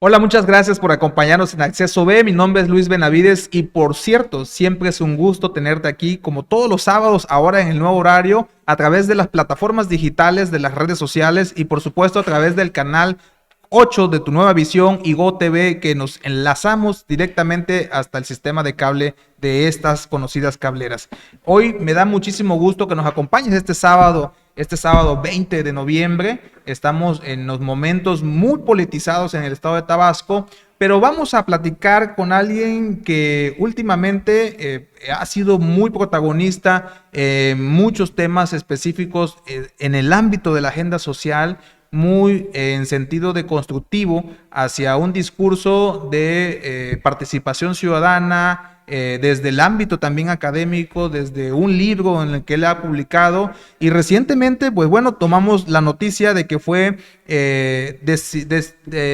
Hola, muchas gracias por acompañarnos en Acceso B. Mi nombre es Luis Benavides y por cierto, siempre es un gusto tenerte aquí como todos los sábados ahora en el nuevo horario a través de las plataformas digitales, de las redes sociales y por supuesto a través del canal 8 de Tu Nueva Visión y GoTV que nos enlazamos directamente hasta el sistema de cable de estas conocidas cableras. Hoy me da muchísimo gusto que nos acompañes este sábado 20 de noviembre. Estamos en los momentos muy politizados en el estado de Tabasco, pero vamos a platicar con alguien que últimamente ha sido muy protagonista en muchos temas específicos en el ámbito de la agenda social, muy en sentido de constructivo hacia un discurso de participación ciudadana, desde el ámbito también académico, desde un libro en el que él ha publicado y recientemente, pues bueno, tomamos la noticia de que fue,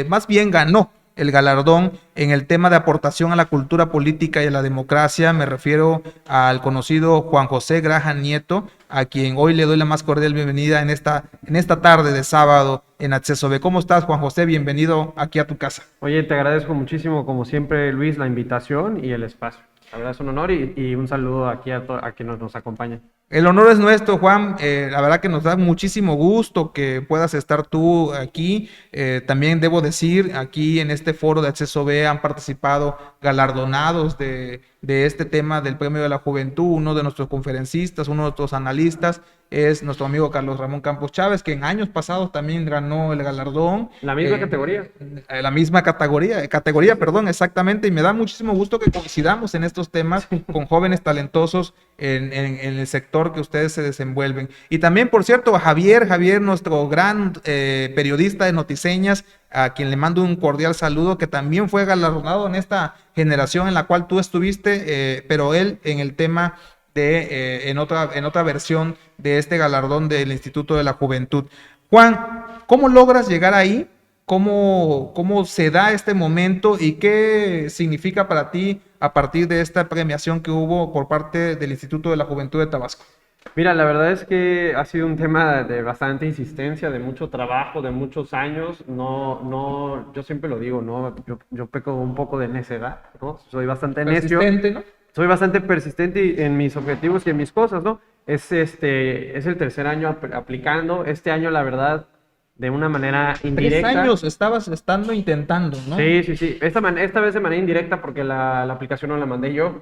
más bien ganó el galardón en el tema de aportación a la cultura política y a la democracia. Me refiero al conocido Juan José Graham Nieto, a quien hoy le doy la más cordial bienvenida en esta tarde de sábado en Acceso B. ¿Cómo estás, Juan José? Bienvenido aquí a tu casa. Oye, te agradezco muchísimo, como siempre, Luis, la invitación y el espacio. La verdad es un honor y un saludo aquí a quienes nos acompañan. El honor es nuestro, Juan. La verdad que nos da muchísimo gusto que puedas estar tú aquí. También debo decir, aquí en este foro de Acceso B han participado galardonados de este tema del Premio de la Juventud. Uno de nuestros conferencistas, uno de nuestros analistas es nuestro amigo Carlos Ramón Campos Chávez, que en años pasados también ganó el galardón. La misma categoría. La misma categoría, perdón, exactamente. Y me da muchísimo gusto que coincidamos en estos temas con jóvenes talentosos en el sector que ustedes se desenvuelven. Y también, por cierto, a Javier, nuestro gran periodista de Notiseñas, a quien le mando un cordial saludo, que también fue galardonado en esta generación en la cual tú estuviste, pero él en el tema en otra versión de este galardón del Instituto de la Juventud. Juan, ¿cómo logras llegar ahí? ¿Cómo se da este momento y qué significa para ti a partir de esta premiación que hubo por parte del Instituto de la Juventud de Tabasco? Mira, la verdad es que ha sido un tema de bastante insistencia, de mucho trabajo, de muchos años. Yo siempre lo digo, ¿no? Yo peco un poco de necedad, ¿no? Soy bastante necio. Persistente, ¿no? Soy bastante persistente en mis objetivos y en mis cosas, ¿no? Es el tercer año aplicando. Este año, la verdad, de una manera indirecta. 3 años estabas intentando, ¿no? Sí. Esta vez de manera indirecta porque la aplicación no la mandé yo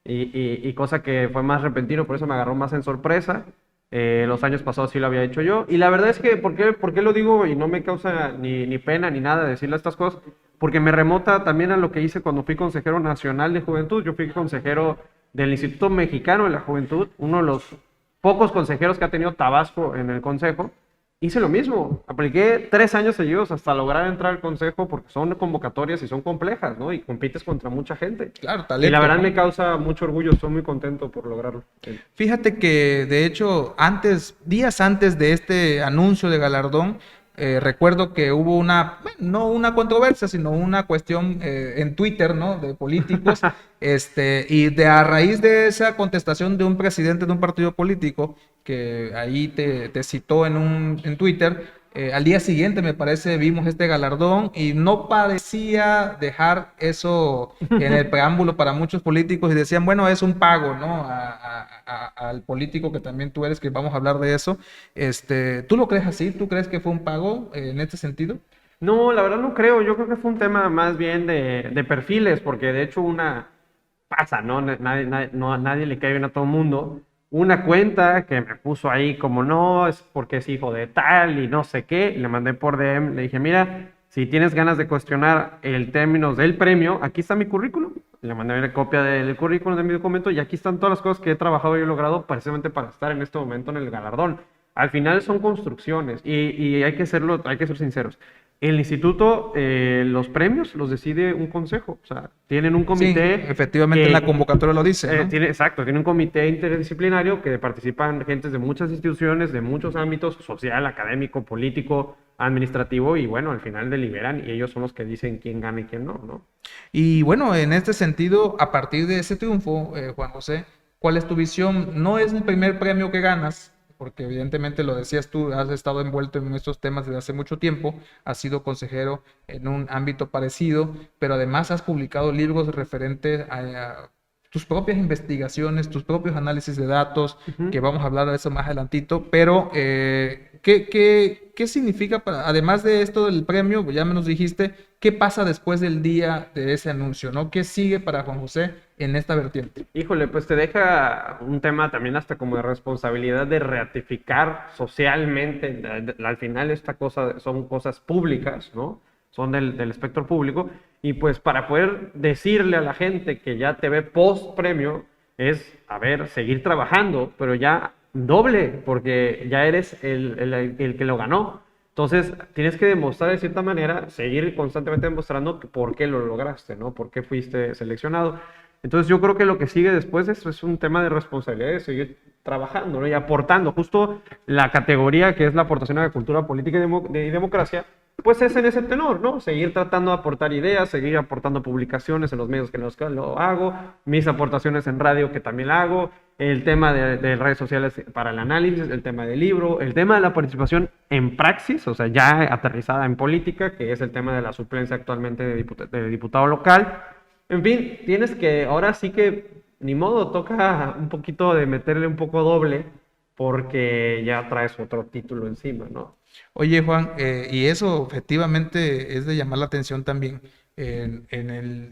y cosa que fue más repentino, por eso me agarró más en sorpresa. Los años pasados sí lo había hecho yo. Y la verdad es que, ¿por qué lo digo? Y no me causa ni pena ni nada decirle estas cosas, porque me remota también a lo que hice cuando fui consejero nacional de juventud. Yo fui consejero del Instituto Mexicano de la Juventud, uno de los pocos consejeros que ha tenido Tabasco en el consejo. Hice lo mismo, apliqué 3 años seguidos hasta lograr entrar al consejo porque son convocatorias y son complejas, ¿no? Y compites contra mucha gente. Claro, talento. Y la verdad ¿no? me causa mucho orgullo, estoy muy contento por lograrlo. Fíjate que de hecho días antes de este anuncio de galardón, recuerdo que hubo no una controversia, sino una cuestión en Twitter, ¿no? De políticos, y a raíz de esa contestación de un presidente de un partido político, que ahí te citó en Twitter, al día siguiente, me parece, vimos este galardón y no parecía dejar eso en el preámbulo para muchos políticos y decían, bueno, es un pago, ¿no? Al político que también tú eres, que vamos a hablar de eso. ¿Tú lo crees así? ¿Tú crees que fue un pago en este sentido? No, la verdad no creo. Yo creo que fue un tema más bien de perfiles, porque de hecho pasa, ¿no? Nadie le cae bien a todo el mundo. Una cuenta que me puso ahí como no, es porque es hijo de tal y no sé qué, y le mandé por DM, le dije, mira, si tienes ganas de cuestionar el término del premio, aquí está mi currículum. Le mandé una copia del currículum de mi documento y aquí están todas las cosas que he trabajado y he logrado precisamente para estar en este momento en el galardón. Al final son construcciones y hay que ser sinceros. El instituto, los premios los decide un consejo, o sea, tienen un comité. Sí, efectivamente en la convocatoria lo dice, ¿no? Exacto, tiene un comité interdisciplinario que participan gentes de muchas instituciones, de muchos ámbitos, social, académico, político, administrativo, y bueno, al final deliberan y ellos son los que dicen quién gana y quién no, ¿no? Y bueno, en este sentido, a partir de ese triunfo, Juan José, ¿cuál es tu visión? No es el primer premio que ganas, porque evidentemente lo decías tú, has estado envuelto en estos temas desde hace mucho tiempo, has sido consejero en un ámbito parecido, pero además has publicado libros referentes a tus propias investigaciones, tus propios análisis de datos, que Ujú. vamos a hablar de eso más adelantito, pero ¿qué significa para, además de esto del premio, ya me nos dijiste, qué pasa después del día de ese anuncio, ¿no? ¿Qué sigue para Juan José en esta vertiente? Híjole, pues te deja un tema también hasta como de responsabilidad de ratificar socialmente. Al final esta cosa son cosas públicas, ¿no? Son del espectro público. Y pues para poder decirle a la gente que ya te ve post premio es, a ver, seguir trabajando, pero ya doble, porque ya eres el que lo ganó. Entonces, tienes que demostrar de cierta manera, seguir constantemente demostrando por qué lo lograste, ¿no? Por qué fuiste seleccionado. Entonces, yo creo que lo que sigue después de eso es un tema de responsabilidad de seguir trabajando, ¿no? Y aportando. Justo la categoría que es la aportación a la cultura política y democracia, pues es en ese tenor, ¿no? Seguir tratando de aportar ideas, seguir aportando publicaciones en los medios que los que lo hago, mis aportaciones en radio que también la hago, el tema de redes sociales para el análisis, el tema del libro, el tema de la participación en praxis, o sea, ya aterrizada en política, que es el tema de la suplencia actualmente de diputado local. En fin, tienes que, ahora sí que, ni modo, toca un poquito de meterle un poco doble, porque ya traes otro título encima, ¿no? Oye, Juan, y eso efectivamente es de llamar la atención también.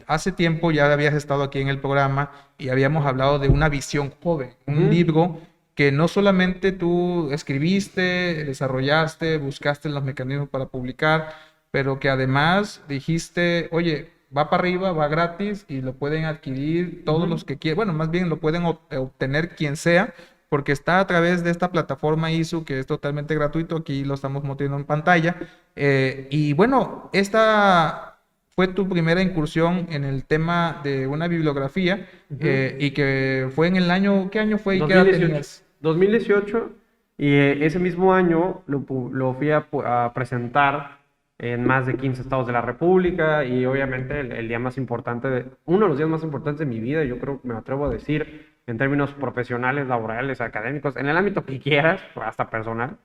Hace tiempo ya habías estado aquí en el programa y habíamos hablado de una visión joven, un Ujú. libro que no solamente tú escribiste, desarrollaste, buscaste los mecanismos para publicar, pero que además dijiste, oye, va para arriba, va gratis y lo pueden adquirir todos los Ujú. que quieran, bueno, más bien lo pueden obtener quien sea porque está a través de esta plataforma ISU que es totalmente gratuito, aquí lo estamos mostrando en pantalla. Y bueno, esta fue tu primera incursión en el tema de una bibliografía Ujú. y que fue en el año, ¿qué año fue y qué edad 2018. tenías? 2018 y ese mismo año lo fui a presentar en más de 15 estados de la República y obviamente el día más importante, uno de los días más importantes de mi vida, yo creo que me atrevo a decir en términos profesionales, laborales, académicos, en el ámbito que quieras, hasta personal,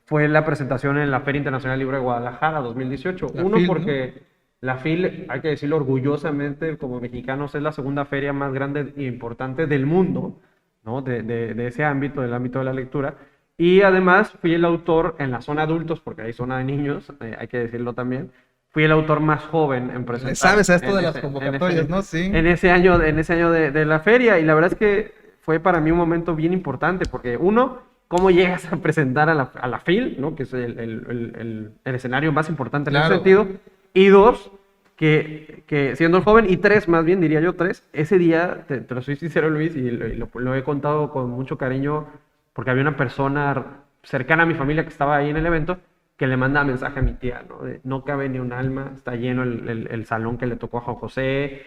fue la presentación en la Feria Internacional del Libro de Guadalajara 2018. La Uno FIL, ¿no? porque la FIL, hay que decirlo orgullosamente, como mexicanos, es la segunda feria más grande e importante del mundo, ¿no? De ese ámbito, del ámbito de la lectura. Y además fui el autor en la zona adultos, porque hay zona de niños, hay que decirlo también. Fui el autor más joven en Le presentar sabes a esto de las convocatorias, ¿no? Sí. en ese año de la feria. Y la verdad es que fue para mí un momento bien importante, porque uno, cómo llegas a presentar a la FIL, ¿no? Que es el escenario más importante en ese Claro. sentido. Y dos, que siendo joven, y tres, más bien diría yo tres, ese día, te lo soy sincero Luis, y lo he contado con mucho cariño, porque había una persona cercana a mi familia que estaba ahí en el evento, que le manda mensaje a mi tía, ¿no? De, no cabe ni un alma, está lleno el salón que le tocó a Juan José.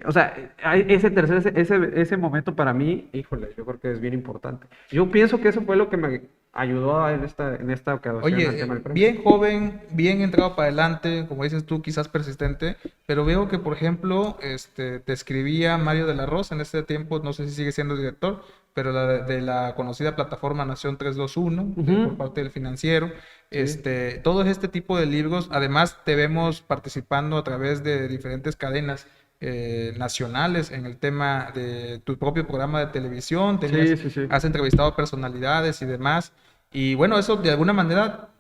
O sea, ese momento para mí, híjole, yo creo que es bien importante. Yo pienso que eso fue lo que me ayudó en esta ocasión al Oye, tema del premio. bien joven, bien entrado para adelante, como dices tú, quizás persistente, pero veo que, por ejemplo, te escribía Mario de la Rosa en este tiempo, no sé si sigue siendo director, pero de la conocida plataforma Nación 321, por Ujú. parte del financiero. Sí. Todo este tipo de libros, además te vemos participando a través de diferentes cadenas nacionales en el tema de tu propio programa de televisión, Sí, sí, sí. has entrevistado personalidades y demás. Y bueno, eso de alguna manera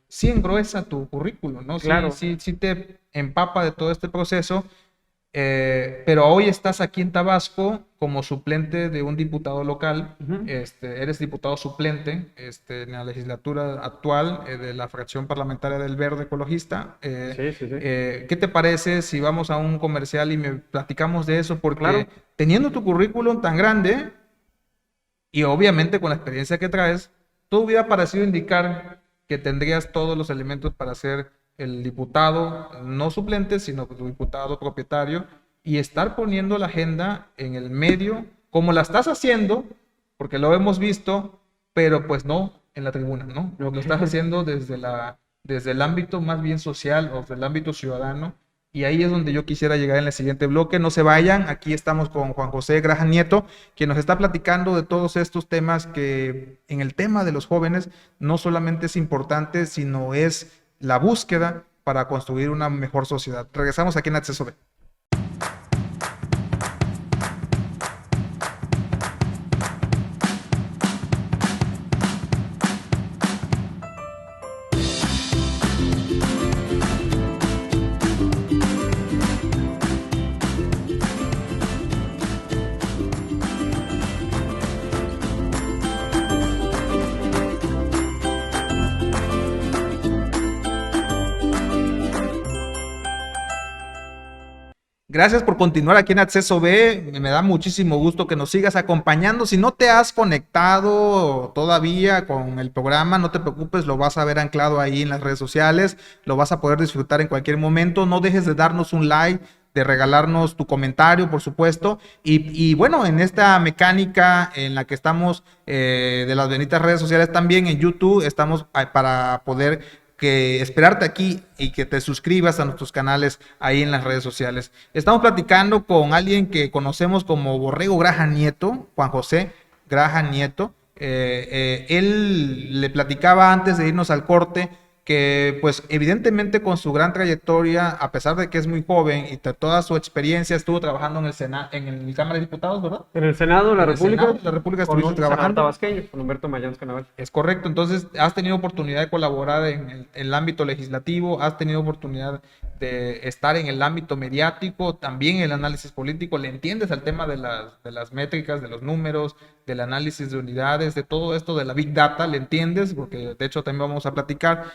sí engruesa tu currículum, ¿no? Sí, Claro. sí, sí te empapa de todo este proceso, pero hoy estás aquí en Tabasco como suplente de un diputado local, Ujú. eres diputado suplente en la legislatura actual de la fracción parlamentaria del Verde Ecologista. Sí, sí, sí. ¿Qué te parece si vamos a un comercial y me platicamos de eso? Claro. Porque teniendo tu currículum tan grande, y obviamente con la experiencia que traes, todo hubiera parecido indicar que tendrías todos los elementos para ser el diputado, no suplente, sino tu diputado propietario, y estar poniendo la agenda en el medio, como la estás haciendo, porque lo hemos visto, pero pues no en la tribuna, ¿no? Lo Ok. estás haciendo desde el ámbito más bien social o del ámbito ciudadano, Y ahí es donde yo quisiera llegar en el siguiente bloque. No se vayan, aquí estamos con Juan José Graham Nieto, quien nos está platicando de todos estos temas que en el tema de los jóvenes no solamente es importante, sino es la búsqueda para construir una mejor sociedad. Regresamos aquí en Acceso B. Gracias por continuar aquí en Acceso B. Me da muchísimo gusto que nos sigas acompañando. Si no te has conectado todavía con el programa, no te preocupes, lo vas a ver anclado ahí en las redes sociales, lo vas a poder disfrutar en cualquier momento. No dejes de darnos un like, de regalarnos tu comentario, por supuesto. Y bueno, en esta mecánica en la que estamos de las benditas redes sociales, también en YouTube estamos para poder esperarte aquí y que te suscribas a nuestros canales ahí en las redes sociales. Estamos platicando con alguien que conocemos como Borrego Graham Nieto, Juan José Graham Nieto. Él le platicaba antes de irnos al corte que pues evidentemente con su gran trayectoria, a pesar de que es muy joven y de toda su experiencia, estuvo trabajando en el Senado, en el Cámara de Diputados, ¿verdad? En el Senado de la República. Senado de la República estuviste trabajando. Tabasqueño, con Humberto Mayans Canaval. Es correcto, entonces has tenido oportunidad de colaborar en el ámbito legislativo, has tenido oportunidad de estar en el ámbito mediático, también en el análisis político, le entiendes al tema de las métricas, de los números, del análisis de unidades, de todo esto de la Big Data, le entiendes, porque de hecho también vamos a platicar.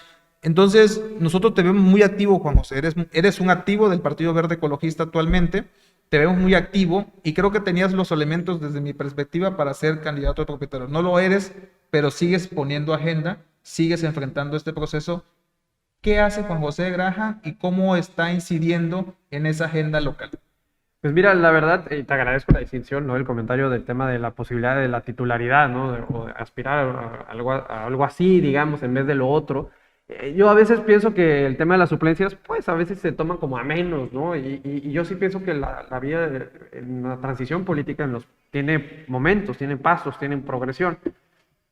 Entonces, nosotros te vemos muy activo, Juan José. Eres un activo del Partido Verde Ecologista actualmente. Te vemos muy activo y creo que tenías los elementos desde mi perspectiva para ser candidato a propietario. No lo eres, pero sigues poniendo agenda, sigues enfrentando este proceso. ¿Qué hace Juan José Graham y cómo está incidiendo en esa agenda local? Pues mira, la verdad, te agradezco la distinción, ¿no? El comentario del tema de la posibilidad de la titularidad, ¿no? O de aspirar a algo así, digamos, en vez de lo otro. Yo a veces pienso que el tema de las suplencias, pues a veces se toman como a menos, ¿no? Y yo sí pienso que la vida en la transición política tiene momentos, tiene pasos, tiene progresión.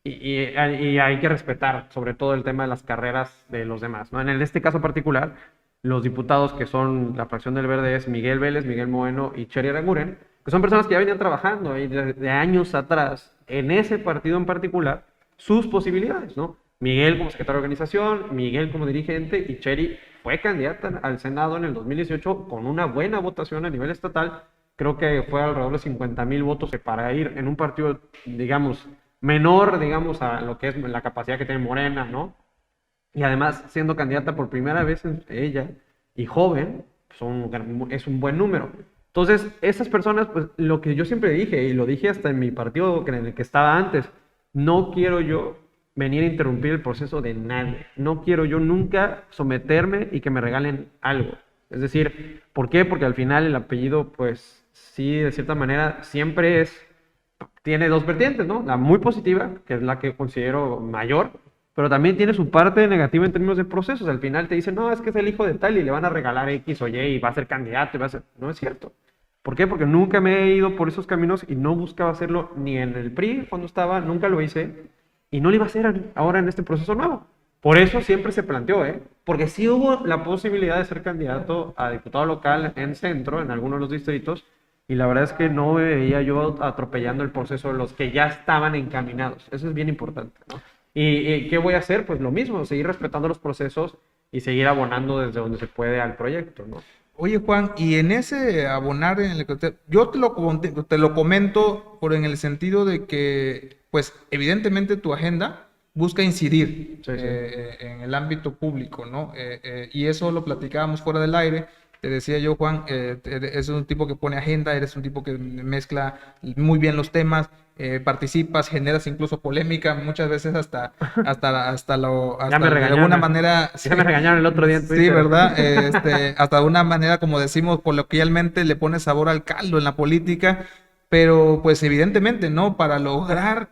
Y hay que respetar sobre todo el tema de las carreras de los demás, ¿no? En este caso particular, los diputados que son la fracción del Verde es Miguel Vélez, Miguel Moeno y Cheri Aranguren, que son personas que ya venían trabajando ahí de años atrás en ese partido en particular, sus posibilidades, ¿no? Miguel como secretario de organización, Miguel como dirigente y Cheri fue candidata al Senado en el 2018 con una buena votación a nivel estatal. Creo que fue alrededor de 50,000 votos para ir en un partido, digamos, menor, digamos, a lo que es la capacidad que tiene Morena, ¿no? Y además, siendo candidata por primera vez ella y joven, es un buen número. Entonces, esas personas, pues lo que yo siempre dije, y lo dije hasta en mi partido en el que estaba antes, no quiero yo venir a interrumpir el proceso de nadie. No quiero yo nunca someterme y que me regalen algo. Es decir, ¿por qué? Porque al final el apellido, pues sí, de cierta manera, siempre tiene dos vertientes, ¿no? La muy positiva, que es la que considero mayor, pero también tiene su parte negativa en términos de procesos. Al final te dicen, no, es que es el hijo de tal y le van a regalar X o Y y va a ser candidato. No es cierto. ¿Por qué? Porque nunca me he ido por esos caminos y no buscaba hacerlo ni en el PRI cuando estaba, nunca lo hice. Y no lo iba a hacer ahora en este proceso nuevo. Por eso siempre se planteó, porque sí hubo la posibilidad de ser candidato a diputado local en centro, en algunos de los distritos, y la verdad es que no me veía yo atropellando el proceso de los que ya estaban encaminados. Eso es bien importante, ¿no? ¿Y qué voy a hacer? Pues lo mismo, seguir respetando los procesos y seguir abonando desde donde se puede al proyecto, ¿no? Oye, Juan, y en ese abonar, yo te lo comento en el sentido de que, pues, evidentemente tu agenda busca incidir Sí. en el ámbito público, ¿no? Y eso lo platicábamos fuera del aire. Te decía yo, Juan, eres un tipo que pone agenda, eres un tipo que mezcla muy bien los temas, participas, generas incluso polémica, muchas veces hasta me de alguna manera. Ya me regañaron el otro día en Twitter. Sí, ¿verdad? Hasta de una manera, como decimos coloquialmente, le pone sabor al caldo en la política, pero pues evidentemente, ¿no? Para lograr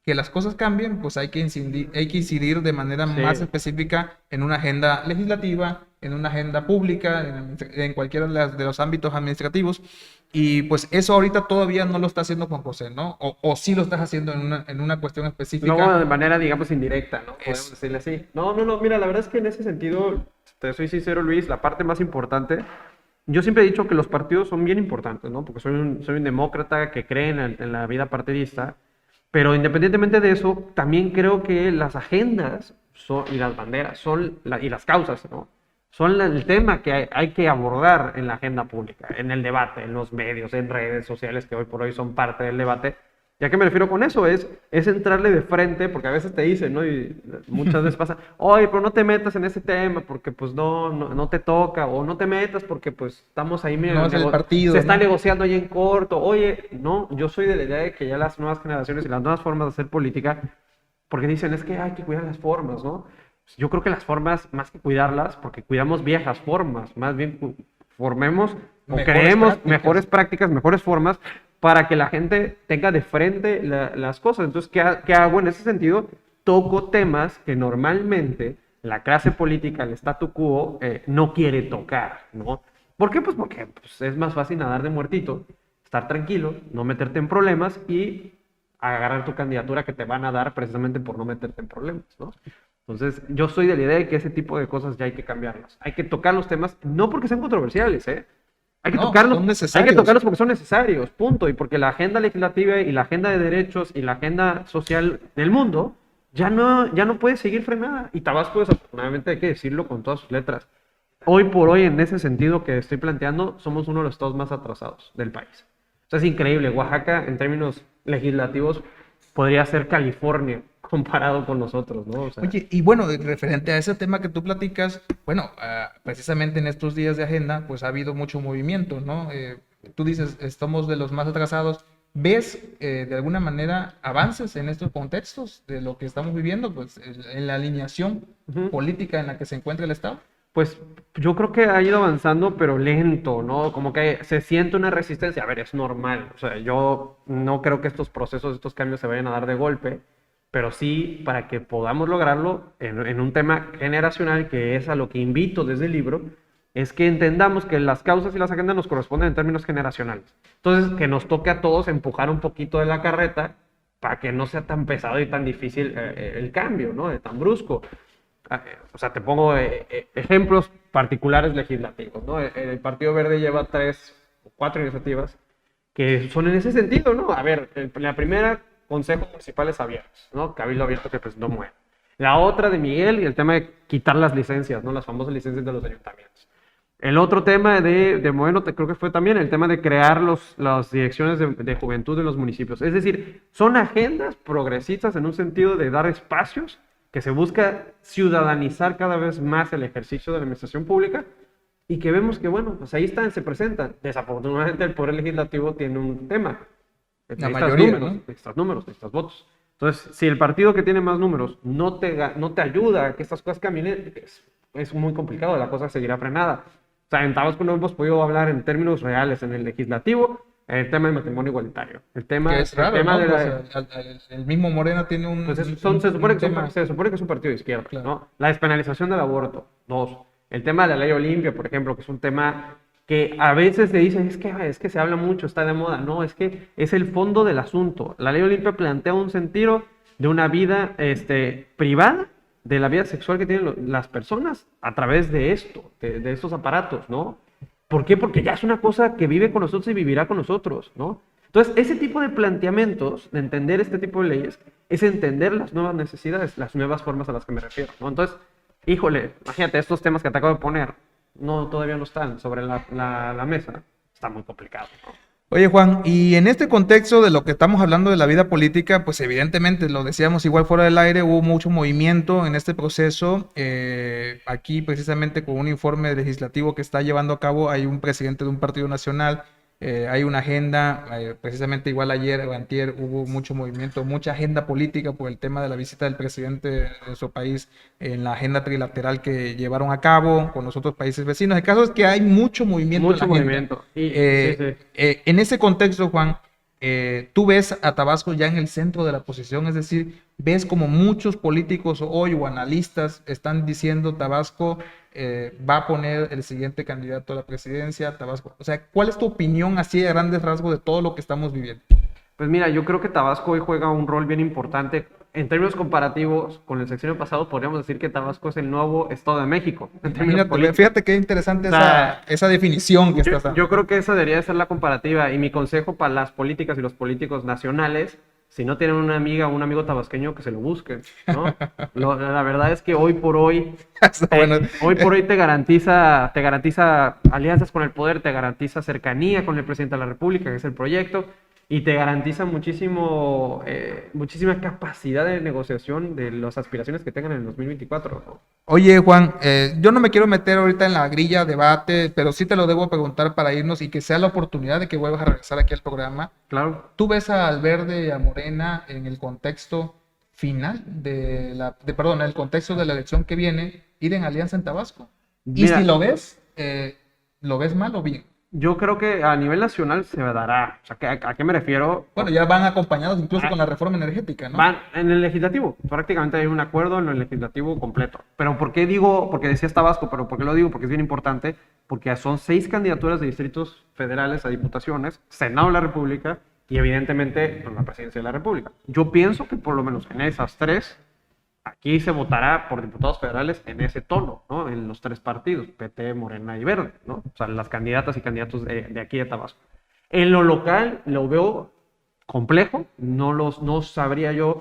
que las cosas cambien, pues hay que incidir de manera más específica en una agenda legislativa, en una agenda pública, en cualquiera de los ámbitos administrativos. Y pues eso ahorita todavía no lo está haciendo Juan José, ¿no? O sí lo estás haciendo en una cuestión específica. No, de manera, digamos, indirecta, ¿no? Podemos Es- decirle así. No, no, no, mira, la verdad es que en ese sentido, te soy sincero, Luis, la parte más importante, yo siempre he dicho que los partidos son bien importantes, ¿no? Porque soy un demócrata que cree en la vida partidista, pero independientemente de eso, también creo que las agendas y las banderas y las causas, ¿no? Son el tema que hay que abordar en la agenda pública, en el debate, en los medios, en redes sociales que hoy por hoy son parte del debate. ¿Ya qué me refiero con eso? Es entrarle de frente, porque a veces te dicen, ¿no? Y muchas veces pasa, oye, pero no te metas en ese tema porque pues no te toca, o no te metas porque pues estamos ahí, No es el partido, se está ¿no? negociando ahí en corto. Oye, no, yo soy de la idea de que ya las nuevas generaciones y las nuevas formas de hacer política, porque dicen, es que hay que cuidar las formas, ¿no? Yo creo que las formas, más que cuidarlas, porque cuidamos viejas formas, más bien formemos o Mejores creemos prácticas. mejores prácticas, mejores formas para que la gente tenga de frente las cosas. Entonces, ¿qué hago en ese sentido? Toco temas que normalmente la clase política, el statu quo, no quiere tocar, ¿no? ¿Por qué? Pues porque pues, es más fácil nadar de muertito, estar tranquilo, no meterte en problemas y agarrar tu candidatura que te van a dar precisamente por no meterte en problemas, ¿no? Entonces, yo soy de la idea de que ese tipo de cosas ya hay que cambiarlas. Hay que tocar los temas, no porque sean controversiales, ¿eh? Hay que No, tocarlos, son hay necesarios. que tocarlos porque son necesarios, punto. Y porque la agenda legislativa y la agenda de derechos y la agenda social del mundo ya no puede seguir frenada. Y Tabasco, desafortunadamente, hay que decirlo con todas sus letras. Hoy por hoy, en ese sentido que estoy planteando, somos uno de los estados más atrasados del país. O sea, es increíble. Oaxaca, en términos legislativos, podría ser California comparado con nosotros, ¿no? O sea, Oye, y bueno, referente a ese tema que tú platicas, bueno, precisamente en estos días de agenda, pues ha habido mucho movimiento, ¿no? Tú dices, estamos de los más atrasados. ¿Ves de alguna manera avances en estos contextos de lo que estamos viviendo, pues en la alineación ujú. política en la que se encuentra el Estado? Pues yo creo que ha ido avanzando, pero lento, ¿no? Como que se siente una resistencia. A ver, es normal. O sea, yo no creo que estos procesos, estos cambios se vayan a dar de golpe, pero sí para que podamos lograrlo en un tema generacional, que es a lo que invito desde el libro, es que entendamos que las causas y las agendas nos corresponden en términos generacionales. Entonces, que nos toque a todos empujar un poquito de la carreta para que no sea tan pesado y tan difícil el cambio, ¿no? De tan brusco. O sea, te pongo ejemplos particulares legislativos, ¿no? El Partido Verde lleva 3 o 4 iniciativas que son en ese sentido, ¿no? A ver, la primera, consejos municipales abiertos, ¿no? Cabildo abierto que presentó Moreno. La otra de Miguel y el tema de quitar las licencias, ¿no? Las famosas licencias de los ayuntamientos. El otro tema de Moreno creo que fue también el tema de crear las direcciones de juventud en los municipios. Es decir, son agendas progresistas en un sentido de dar espacios que se busca ciudadanizar cada vez más el ejercicio de la administración pública y que vemos que, bueno, pues ahí están, se presentan. Desafortunadamente el Poder Legislativo tiene un tema. La Necesitas mayoría, números, ¿no? necesitas votos. Entonces, si el partido que tiene más números no te ayuda a que estas cosas caminen, es muy complicado, la cosa seguirá frenada. O sea, en Tabasco no hemos podido hablar en términos reales en el legislativo, el tema del matrimonio igualitario. El tema, Que es raro, el tema ¿no? de Pues, la, el mismo Morena tiene pues se un supone que tema. se supone que es un partido de izquierda, Claro. ¿no? La despenalización del aborto, dos. El tema de la ley Olimpia, por ejemplo, que es un tema que a veces se dice, es que se habla mucho, está de moda. No, es que es el fondo del asunto. La ley Olimpia plantea un sentido de una vida privada, de la vida sexual que tienen las personas a través de esto, de estos aparatos, ¿no? ¿Por qué? Porque ya es una cosa que vive con nosotros y vivirá con nosotros, ¿no? Entonces, ese tipo de planteamientos, de entender este tipo de leyes, es entender las nuevas necesidades, las nuevas formas a las que me refiero, ¿no? Entonces, híjole, imagínate, estos temas que te acabo de poner, todavía no están sobre la mesa, está muy complicado, ¿no? Oye, Juan, y en este contexto de lo que estamos hablando de la vida política, pues evidentemente, lo decíamos igual fuera del aire, hubo mucho movimiento en este proceso. Aquí precisamente con un informe legislativo que está llevando a cabo, hay un presidente de un partido nacional, hay una agenda, precisamente igual ayer o antier hubo mucho movimiento, mucha agenda política por el tema de la visita del presidente de nuestro país en la agenda trilateral que llevaron a cabo con los otros países vecinos. El caso es que hay mucho movimiento en la Mucho agenda. movimiento. Y, sí, sí. En ese contexto, Juan, ¿tú ves a Tabasco ya en el centro de la posición? Es decir, ¿ves como muchos políticos hoy o analistas están diciendo Tabasco va a poner el siguiente candidato a la presidencia, Tabasco? O sea, ¿cuál es tu opinión así a grandes rasgos de todo lo que estamos viviendo? Pues mira, yo creo que Tabasco hoy juega un rol bien importante. En términos comparativos con el sexenio pasado, podríamos decir que Tabasco es el nuevo Estado de México. En términos Imagínate, políticos. fíjate qué interesante O sea, esa definición que estás dando. Yo creo que esa debería ser la comparativa. Y mi consejo para las políticas y los políticos nacionales, si no tienen una amiga o un amigo tabasqueño, que se lo busquen, ¿no? La verdad es que hoy por hoy, Bueno, hoy por hoy te garantiza alianzas con el poder, te garantiza cercanía con el presidente de la República, que es el proyecto, y te garantiza muchísima capacidad de negociación de las aspiraciones que tengan en el 2024. oye, Juan, yo no me quiero meter ahorita en la grilla debate, pero sí te lo debo preguntar para irnos y que sea la oportunidad de que vuelvas a regresar aquí al programa. Claro. ¿Tú ves al Verde y a Morena en el contexto final perdón, en el contexto de la elección que viene, ir en alianza en Tabasco? Y Mira, si lo ves mal o bien? yo creo que a nivel nacional se dará. O sea, ¿a qué me refiero? Bueno, ya van acompañados incluso Ah, con la reforma energética, ¿no? Van en el legislativo, prácticamente hay un acuerdo en el legislativo completo. Pero ¿por qué digo? Porque decías Tabasco, pero ¿por qué lo digo? Porque es bien importante, porque son 6 candidaturas de distritos federales a diputaciones, Senado de la República y evidentemente pues, la presidencia de la República. Yo pienso que por lo menos en esas 3, aquí se votará por diputados federales en ese tono, ¿no? En los 3 partidos, PT, Morena y Verde, ¿no? O sea, las candidatas y candidatos de aquí de Tabasco. En lo local lo veo complejo, no sabría yo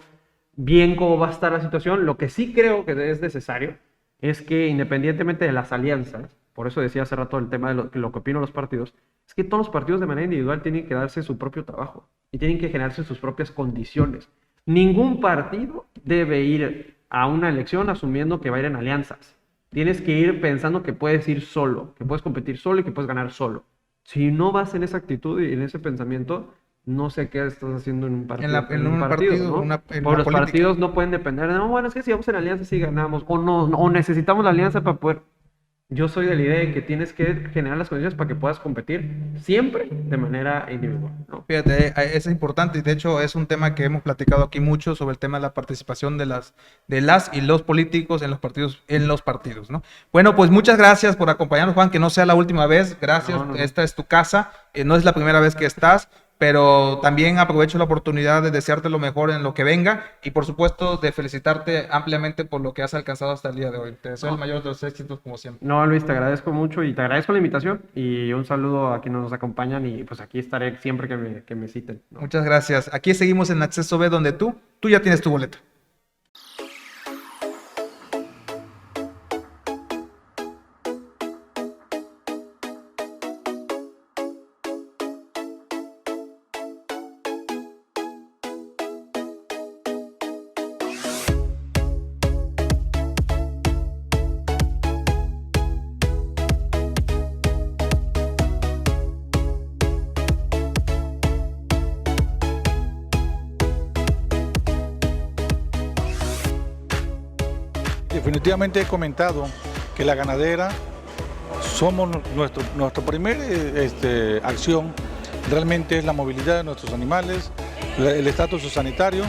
bien cómo va a estar la situación. Lo que sí creo que es necesario es que independientemente de las alianzas, por eso decía hace rato el tema de lo que opino los partidos, es que todos los partidos de manera individual tienen que darse su propio trabajo y tienen que generarse sus propias condiciones. Ningún partido debe ir a una elección asumiendo que va a ir en alianzas. Tienes que ir pensando que puedes ir solo, que puedes competir solo y que puedes ganar solo. Si no vas en esa actitud y en ese pensamiento, no sé qué estás haciendo en un partido. En un partido, ¿no? en Porque la los política. partidos no pueden depender de, no, bueno, es que si vamos en alianza sí ganamos, o no, o necesitamos la alianza para poder. Yo soy de la idea de que tienes que generar las condiciones para que puedas competir siempre de manera individual, ¿no? Fíjate, eso es importante y de hecho es un tema que hemos platicado aquí mucho sobre el tema de la participación de las y los políticos en los partidos, ¿no? Bueno, pues muchas gracias por acompañarnos, Juan, que no sea la última vez, gracias, No. esta es tu casa, no es la primera vez que estás, pero también aprovecho la oportunidad de desearte lo mejor en lo que venga y por supuesto de felicitarte ampliamente por lo que has alcanzado hasta el día de hoy. Te deseo el mayor de los éxitos como siempre. No, Luis, te agradezco mucho y te agradezco la invitación y un saludo a quienes nos acompañan y pues aquí estaré siempre que me citen, ¿no? Muchas gracias. Aquí seguimos en Acceso B donde tú ya tienes tu boleto. Definitivamente he comentado que la ganadera somos nuestra primera acción, realmente es la movilidad de nuestros animales, el estatus sanitario,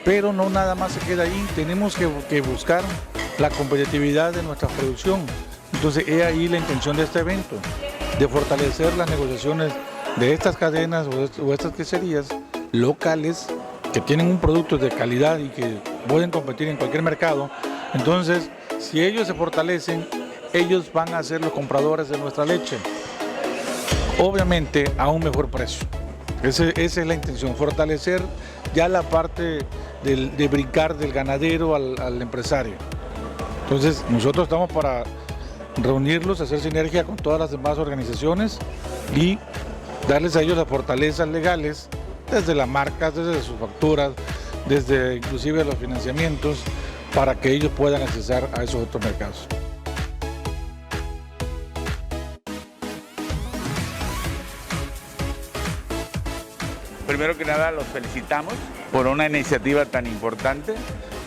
pero no nada más se queda ahí, tenemos que buscar la competitividad de nuestra producción. Entonces, he ahí la intención de este evento, de fortalecer las negociaciones de estas cadenas o estas queserías locales que tienen un producto de calidad y que pueden competir en cualquier mercado. Entonces, si ellos se fortalecen, ellos van a ser los compradores de nuestra leche, obviamente a un mejor precio. Esa es la intención, fortalecer ya la parte de brincar del ganadero al empresario. Entonces, nosotros estamos para reunirlos, hacer sinergia con todas las demás organizaciones y darles a ellos las fortalezas legales, desde las marcas, desde sus facturas, desde inclusive los financiamientos, para que ellos puedan acceder a esos otros mercados. Primero que nada, los felicitamos por una iniciativa tan importante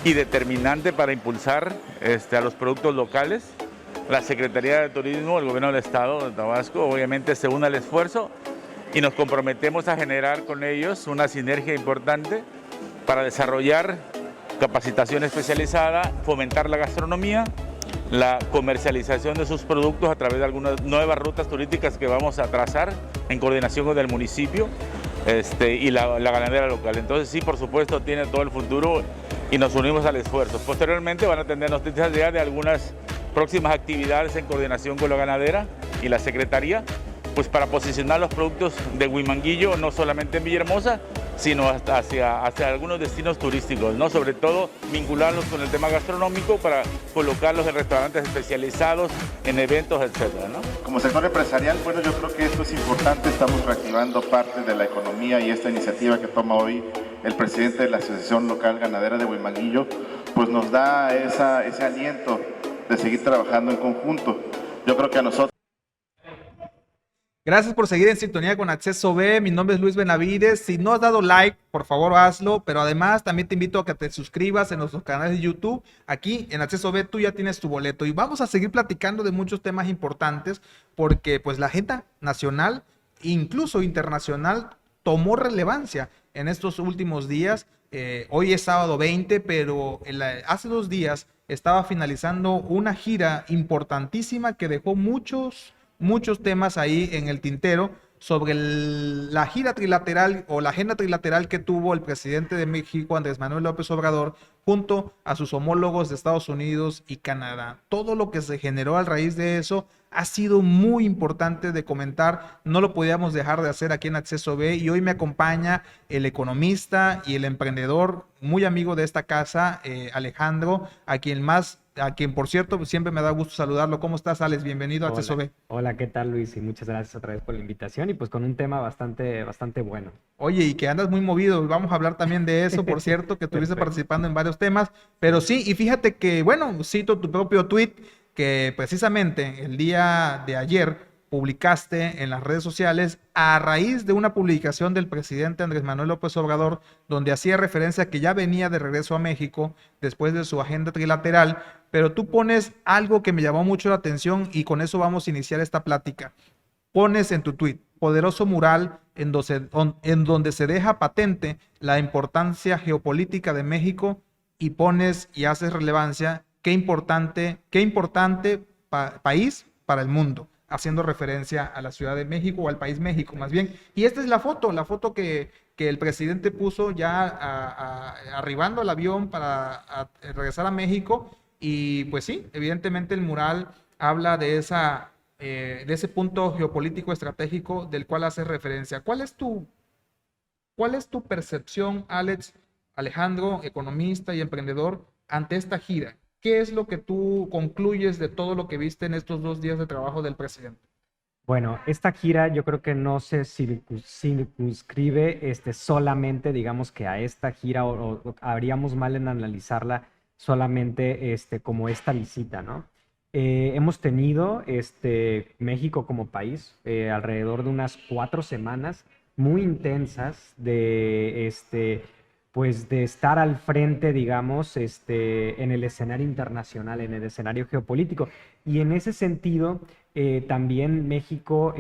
y determinante para impulsar a los productos locales. La Secretaría de Turismo, el Gobierno del Estado de Tabasco, obviamente se une al esfuerzo y nos comprometemos a generar con ellos una sinergia importante para desarrollar capacitación especializada, fomentar la gastronomía, la comercialización de sus productos a través de algunas nuevas rutas turísticas que vamos a trazar en coordinación con el municipio y la ganadera local. Entonces sí, por supuesto, tiene todo el futuro y nos unimos al esfuerzo. Posteriormente van a tener noticias ya de algunas próximas actividades en coordinación con la ganadera y la secretaría, pues para posicionar los productos de Huimanguillo no solamente en Villahermosa, sino hacia algunos destinos turísticos, ¿no? Sobre todo vincularlos con el tema gastronómico para colocarlos en restaurantes especializados, en eventos, etcétera, ¿no? Como sector empresarial, bueno, yo creo que esto es importante, estamos reactivando parte de la economía y esta iniciativa que toma hoy el presidente de la Asociación Local Ganadera de Huimanguillo, pues nos da ese aliento de seguir trabajando en conjunto. Yo creo que a nosotros... Gracias por seguir en sintonía con Acceso B. Mi nombre es Luis Benavides. Si no has dado like, por favor hazlo. Pero además también te invito a que te suscribas en nuestros canales de YouTube. Aquí en Acceso B tú ya tienes tu boleto. Y vamos a seguir platicando de muchos temas importantes porque pues la agenda nacional, incluso internacional, tomó relevancia en estos últimos días. Hoy es sábado 20, pero hace 2 días estaba finalizando una gira importantísima que dejó muchos temas ahí en el tintero sobre la gira trilateral o la agenda trilateral que tuvo el presidente de México, Andrés Manuel López Obrador, junto a sus homólogos de Estados Unidos y Canadá. Todo lo que se generó a raíz de eso ha sido muy importante de comentar, no lo podíamos dejar de hacer aquí en Acceso B, y hoy me acompaña el economista y el emprendedor muy amigo de esta casa, Alejandro, a quien por cierto siempre me da gusto saludarlo. ¿Cómo estás, Alex? Bienvenido a Acceso B. Hola, ¿qué tal, Luis? Y muchas gracias otra vez por la invitación y pues con un tema bastante bueno. Oye, y que andas muy movido, vamos a hablar también de eso, por cierto, que estuviste participando en varios temas, pero sí, y fíjate que, bueno, cito tu propio tweet, que precisamente el día de ayer publicaste en las redes sociales a raíz de una publicación del presidente Andrés Manuel López Obrador, donde hacía referencia a que ya venía de regreso a México después de su agenda trilateral, pero tú pones algo que me llamó mucho la atención y con eso vamos a iniciar esta plática. Pones en tu tweet, poderoso mural en donde se deja patente la importancia geopolítica de México, y pones y haces relevancia, qué importante país para el mundo, haciendo referencia a la Ciudad de México o al país México más bien. Y esta es la foto que el presidente puso ya arribando al avión para regresar a México. Y pues sí, evidentemente el mural habla de ese punto geopolítico estratégico del cual hace referencia. ¿Cuál es tu percepción, Alejandro, economista y emprendedor, ante esta gira? ¿Qué es lo que tú concluyes de todo lo que viste en estos 2 días de trabajo del presidente? Bueno, esta gira yo creo que no se circunscribe solamente, digamos, que a esta gira, o haríamos mal en analizarla solamente como esta visita, ¿no? Hemos tenido México como país alrededor de unas 4 semanas muy intensas pues de estar al frente, digamos, en el escenario internacional, en el escenario geopolítico. Y en ese sentido, también México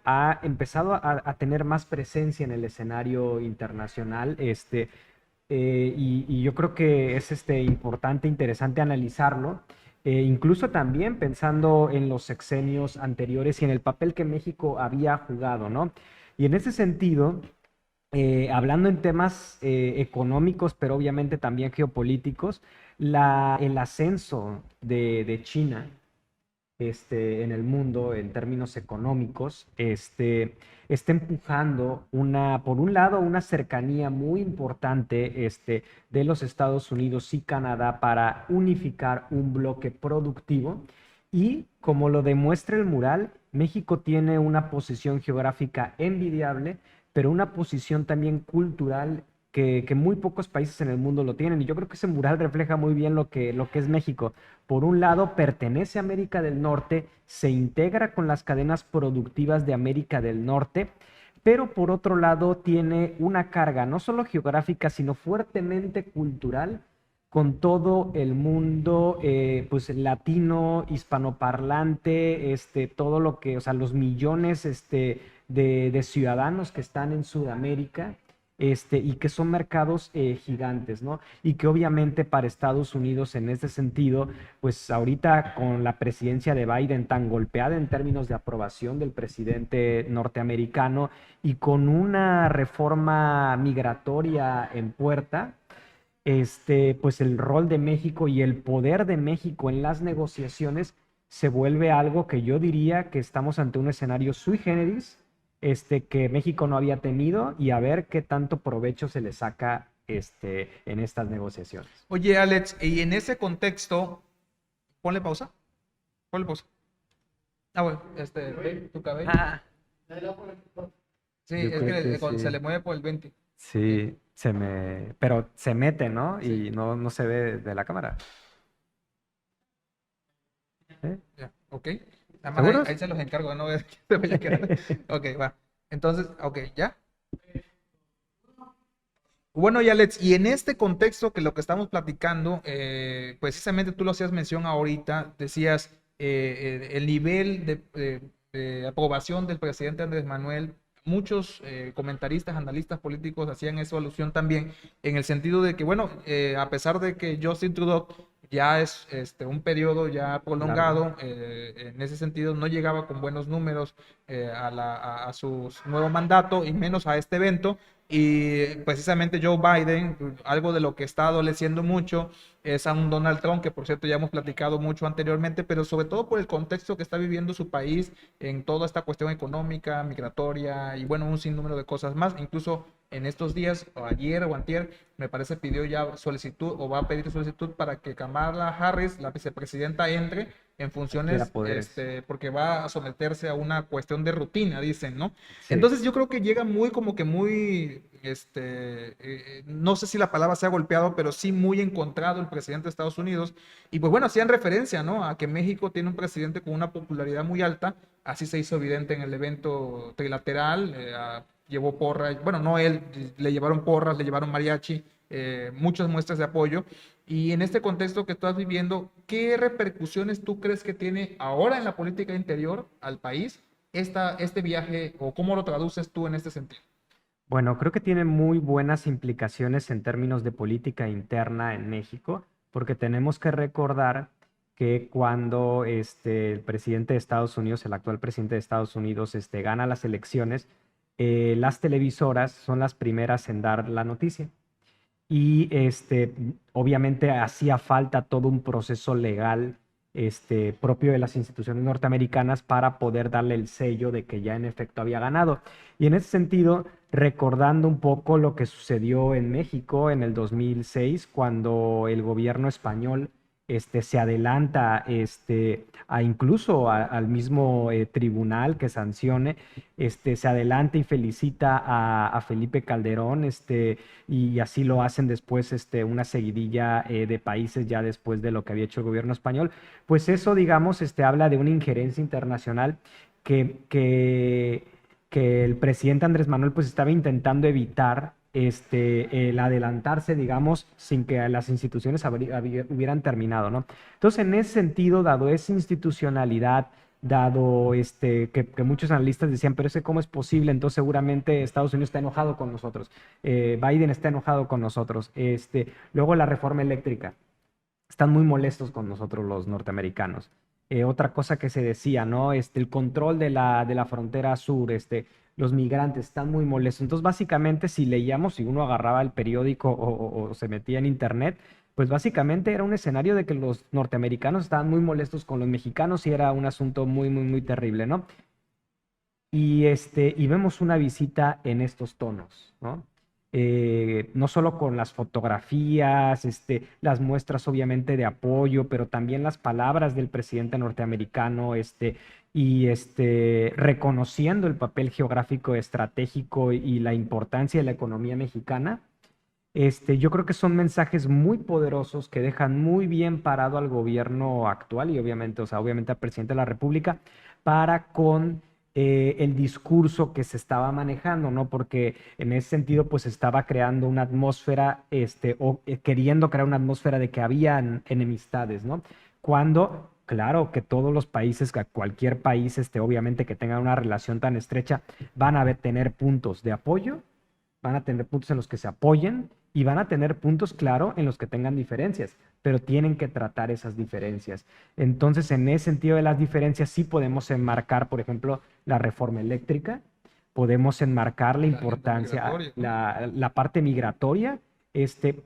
ha empezado a tener más presencia en el escenario internacional, y yo creo que es importante, interesante analizarlo, incluso también pensando en los sexenios anteriores y en el papel que México había jugado, ¿no? Y en ese sentido, hablando en temas económicos, pero obviamente también geopolíticos, el ascenso de China en el mundo en términos económicos está empujando por un lado, una cercanía muy importante de los Estados Unidos y Canadá para unificar un bloque productivo. Y como lo demuestra el mural, México tiene una posición geográfica envidiable, pero una posición también cultural que muy pocos países en el mundo lo tienen. Y yo creo que ese mural refleja muy bien lo que es México. Por un lado, pertenece a América del Norte, se integra con las cadenas productivas de América del Norte, pero por otro lado tiene una carga no solo geográfica, sino fuertemente cultural, con todo el mundo pues latino, hispanoparlante, todo lo que, o sea, los millones de ciudadanos que están en Sudamérica, y que son mercados gigantes, ¿no? Y que obviamente para Estados Unidos en ese sentido, pues ahorita con la presidencia de Biden tan golpeada en términos de aprobación del presidente norteamericano y con una reforma migratoria en puerta, pues el rol de México y el poder de México en las negociaciones se vuelve algo que yo diría que estamos ante un escenario sui generis, que México no había tenido, y a ver qué tanto provecho se le saca en estas negociaciones. Oye, Alex, y en ese contexto, ponle pausa. Ponle pausa. Ah, bueno, ve tu cabello. Ah, Sí, yo es creo que que cuando sí. se le mueve por el 20. Sí, pero se mete, ¿no? Sí. Y no se ve de la cámara. ¿Eh? Ya, ok. Nada más ahí, ¿Seguros? ahí se los encargo, no veas que se vaya a quedar. Ok, va. Entonces, ok, ¿ya? Bueno, y Alex, y en este contexto que lo que estamos platicando, precisamente tú lo hacías mención ahorita, decías el nivel de aprobación del presidente Andrés Manuel, muchos comentaristas, analistas políticos hacían esa alusión también, en el sentido de que, bueno, a pesar de que Justin Trudeau ya es un periodo ya prolongado, en ese sentido no llegaba con buenos números a su nuevo mandato y menos a este evento. Y precisamente Joe Biden, algo de lo que está adoleciendo mucho es a un Donald Trump, que por cierto ya hemos platicado mucho anteriormente, pero sobre todo por el contexto que está viviendo su país en toda esta cuestión económica, migratoria y bueno, un sinnúmero de cosas más. Incluso en estos días, o ayer o antier, me parece pidió ya solicitud o va a pedir solicitud para que Kamala Harris, la vicepresidenta, entre en Adquiera funciones, poderes. porque va a someterse a una cuestión de rutina, dicen, ¿no? Sí. Entonces yo creo que llega muy como que muy, no sé si la palabra sea golpeado, pero sí muy encontrado el presidente de Estados Unidos. Y pues bueno, hacían referencia, ¿no? A que México tiene un presidente con una popularidad muy alta. Así se hizo evidente en el evento trilateral. Llevó porras, bueno, no él, le llevaron porras, le llevaron mariachi, muchas muestras de apoyo. Y en este contexto que estás viviendo, ¿qué repercusiones tú crees que tiene ahora en la política interior al país este viaje, o cómo lo traduces tú en este sentido? Bueno, creo que tiene muy buenas implicaciones en términos de política interna en México, porque tenemos que recordar que cuando el presidente de Estados Unidos, el actual presidente de Estados Unidos, gana las elecciones, las televisoras son las primeras en dar la noticia. Y obviamente hacía falta todo un proceso legal propio de las instituciones norteamericanas para poder darle el sello de que ya en efecto había ganado. Y en ese sentido, recordando un poco lo que sucedió en México en el 2006, cuando el gobierno español se adelanta incluso al mismo tribunal que sancione, se adelanta y felicita a Felipe Calderón, y así lo hacen después una seguidilla de países ya después de lo que había hecho el gobierno español. Pues eso, digamos, habla de una injerencia internacional que el presidente Andrés Manuel pues estaba intentando evitar el adelantarse, digamos, sin que las instituciones hubieran terminado, ¿no? Entonces, en ese sentido, dado esa institucionalidad, dado que muchos analistas decían, pero ese cómo es posible, entonces seguramente Estados Unidos está enojado con nosotros, Biden está enojado con nosotros, luego la reforma eléctrica, están muy molestos con nosotros los norteamericanos. Otra cosa que se decía, ¿no? El control de la frontera sur, los migrantes están muy molestos. Entonces, básicamente, si leíamos, si uno agarraba el periódico o se metía en internet, pues básicamente era un escenario de que los norteamericanos estaban muy molestos con los mexicanos y era un asunto muy, muy, muy terrible, ¿no? Y vemos una visita en estos tonos, ¿no? No solo con las fotografías, las muestras obviamente de apoyo, pero también las palabras del presidente norteamericano, y reconociendo el papel geográfico estratégico y la importancia de la economía mexicana. Yo creo que son mensajes muy poderosos que dejan muy bien parado al gobierno actual y obviamente, o sea, obviamente al presidente de la República para con el discurso que se estaba manejando, ¿no? Porque en ese sentido, pues estaba creando una atmósfera, queriendo crear una atmósfera de que habían enemistades, ¿no? Cuando claro que todos los países, que cualquier país, obviamente que tenga una relación tan estrecha, van a tener puntos de apoyo, van a tener puntos en los que se apoyen y van a tener puntos, claro, en los que tengan diferencias, pero tienen que tratar esas diferencias. Entonces, en ese sentido de las diferencias, sí podemos enmarcar, por ejemplo, la reforma eléctrica, podemos enmarcar la importancia, la parte migratoria,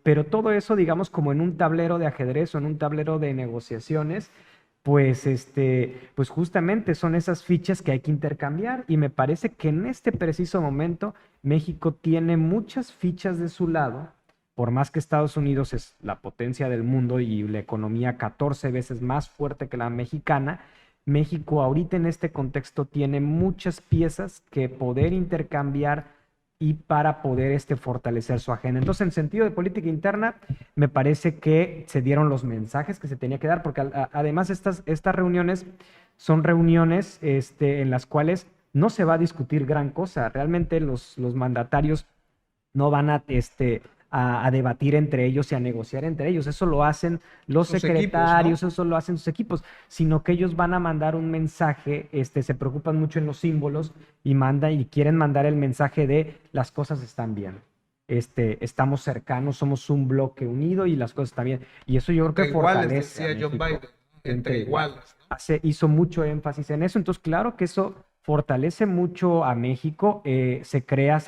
pero todo eso, digamos, como en un tablero de ajedrez o en un tablero de negociaciones, pues, pues justamente son esas fichas que hay que intercambiar y me parece que en este preciso momento México tiene muchas fichas de su lado, por más que Estados Unidos es la potencia del mundo y la economía 14 veces más fuerte que la mexicana. México ahorita en este contexto tiene muchas piezas que poder intercambiar y para poder fortalecer su agenda. Entonces, en sentido de política interna, me parece que se dieron los mensajes que se tenía que dar, porque además estas reuniones son reuniones en las cuales no se va a discutir gran cosa. Realmente los mandatarios no van a debatir entre ellos y a negociar entre ellos. Eso lo hacen los secretarios, equipos, ¿no? Eso lo hacen sus equipos, sino que ellos van a mandar un mensaje, se preocupan mucho en los símbolos y quieren mandar el mensaje de las cosas están bien. Estamos cercanos, somos un bloque unido y las cosas están bien. Y eso yo creo que fortalece a México. John Biden, entre iguales, ¿no? Hizo mucho énfasis en eso. Entonces, claro que eso fortalece mucho a México. Se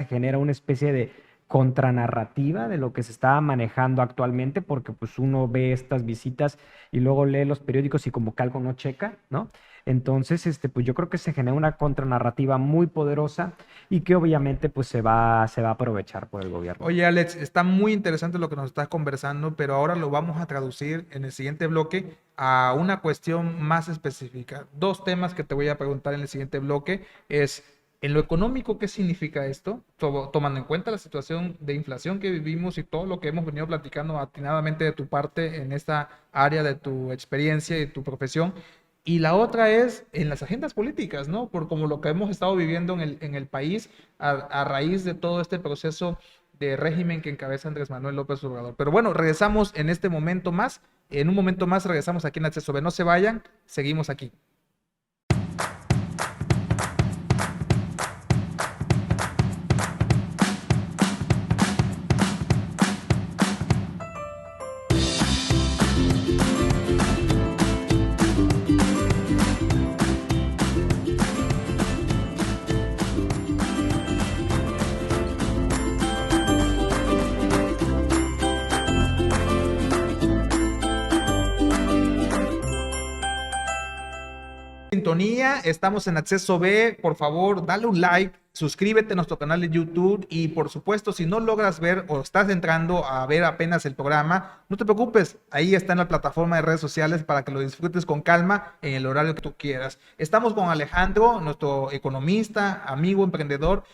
genera una especie de contranarrativa de lo que se está manejando actualmente, porque pues uno ve estas visitas y luego lee los periódicos y como que algo no checa, ¿no? Entonces, pues yo creo que se genera una contranarrativa muy poderosa y que obviamente pues se va a aprovechar por el gobierno. Oye, Alex, está muy interesante lo que nos estás conversando, pero ahora lo vamos a traducir en el siguiente bloque a una cuestión más específica. Dos temas que te voy a preguntar en el siguiente bloque es: en lo económico, ¿qué significa esto? Tomando en cuenta la situación de inflación que vivimos y todo lo que hemos venido platicando atinadamente de tu parte en esta área de tu experiencia y tu profesión. Y la otra es en las agendas políticas, ¿no? Por como lo que hemos estado viviendo en el país a raíz de todo este proceso de régimen que encabeza Andrés Manuel López Obrador. Pero bueno, regresamos en este momento más. En un momento más regresamos aquí en Acceso B. No se vayan, seguimos aquí. Sintonía, estamos en Acceso B. Por favor, dale un like, suscríbete a nuestro canal de YouTube y por supuesto, si no logras ver o estás entrando a ver apenas el programa, no te preocupes, ahí está en la plataforma de redes sociales para que lo disfrutes con calma en el horario que tú quieras. Estamos con Alejandro, nuestro economista, amigo, emprendedor,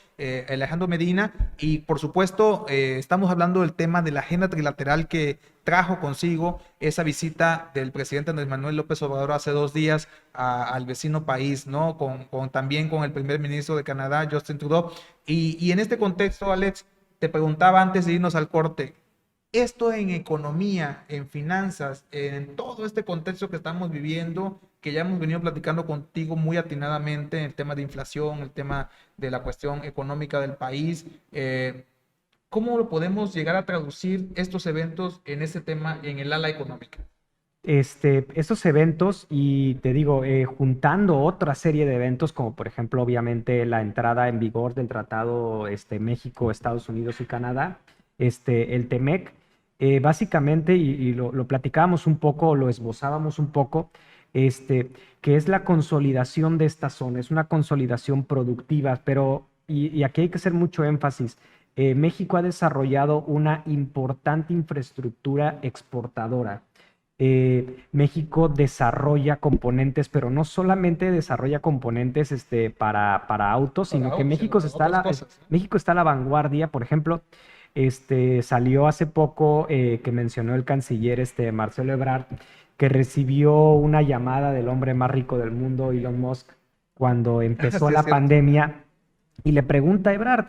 Alejandro Medina, y por supuesto estamos hablando del tema de la agenda trilateral que trajo consigo esa visita del presidente Andrés Manuel López Obrador hace 2 días al vecino país, ¿no? También con el primer ministro de Canadá, Justin Trudeau. Y en este contexto, Alex, te preguntaba antes de irnos al corte, esto en economía, en finanzas, en todo este contexto que estamos viviendo, que ya hemos venido platicando contigo muy atinadamente, el tema de inflación, el tema de la cuestión económica del país, ¿cómo lo podemos llegar a traducir estos eventos en ese tema, en el ala económica? Estos eventos, y te digo, juntando otra serie de eventos, como por ejemplo, obviamente, la entrada en vigor del tratado México, Estados Unidos y Canadá, el TEMEC, básicamente, y lo platicábamos un poco, lo esbozábamos un poco, que es la consolidación de esta zona, es una consolidación productiva, pero, y aquí hay que hacer mucho énfasis, México ha desarrollado una importante infraestructura exportadora. México desarrolla componentes, pero no solamente desarrolla componentes para autos, sino que México está a la vanguardia. Por ejemplo, salió hace poco que mencionó el canciller Marcelo Ebrard, que recibió una llamada del hombre más rico del mundo, Elon Musk, cuando empezó la pandemia, y le pregunta a Ebrard,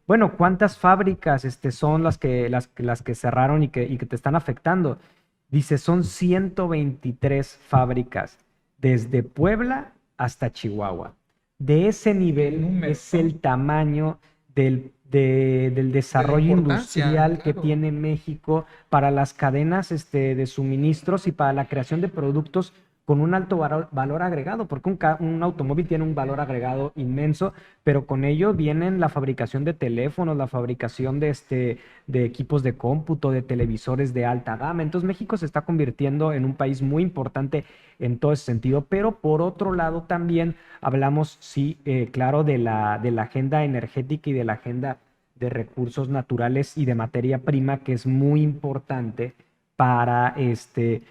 bueno, ¿cuántas fábricas son las que cerraron y que te están afectando? Dice, son 123 fábricas, desde Puebla hasta Chihuahua. De ese nivel Número, es el tamaño del desarrollo importancia, industrial que claro. tiene México para las cadenas de suministros y para la creación de productos con un alto valor agregado, porque un automóvil tiene un valor agregado inmenso, pero con ello vienen la fabricación de teléfonos, la fabricación de equipos de cómputo, de televisores de alta gama. Entonces México se está convirtiendo en un país muy importante en todo ese sentido, pero por otro lado también hablamos, sí, claro, de la agenda energética y de la agenda de recursos naturales y de materia prima, que es muy importante para,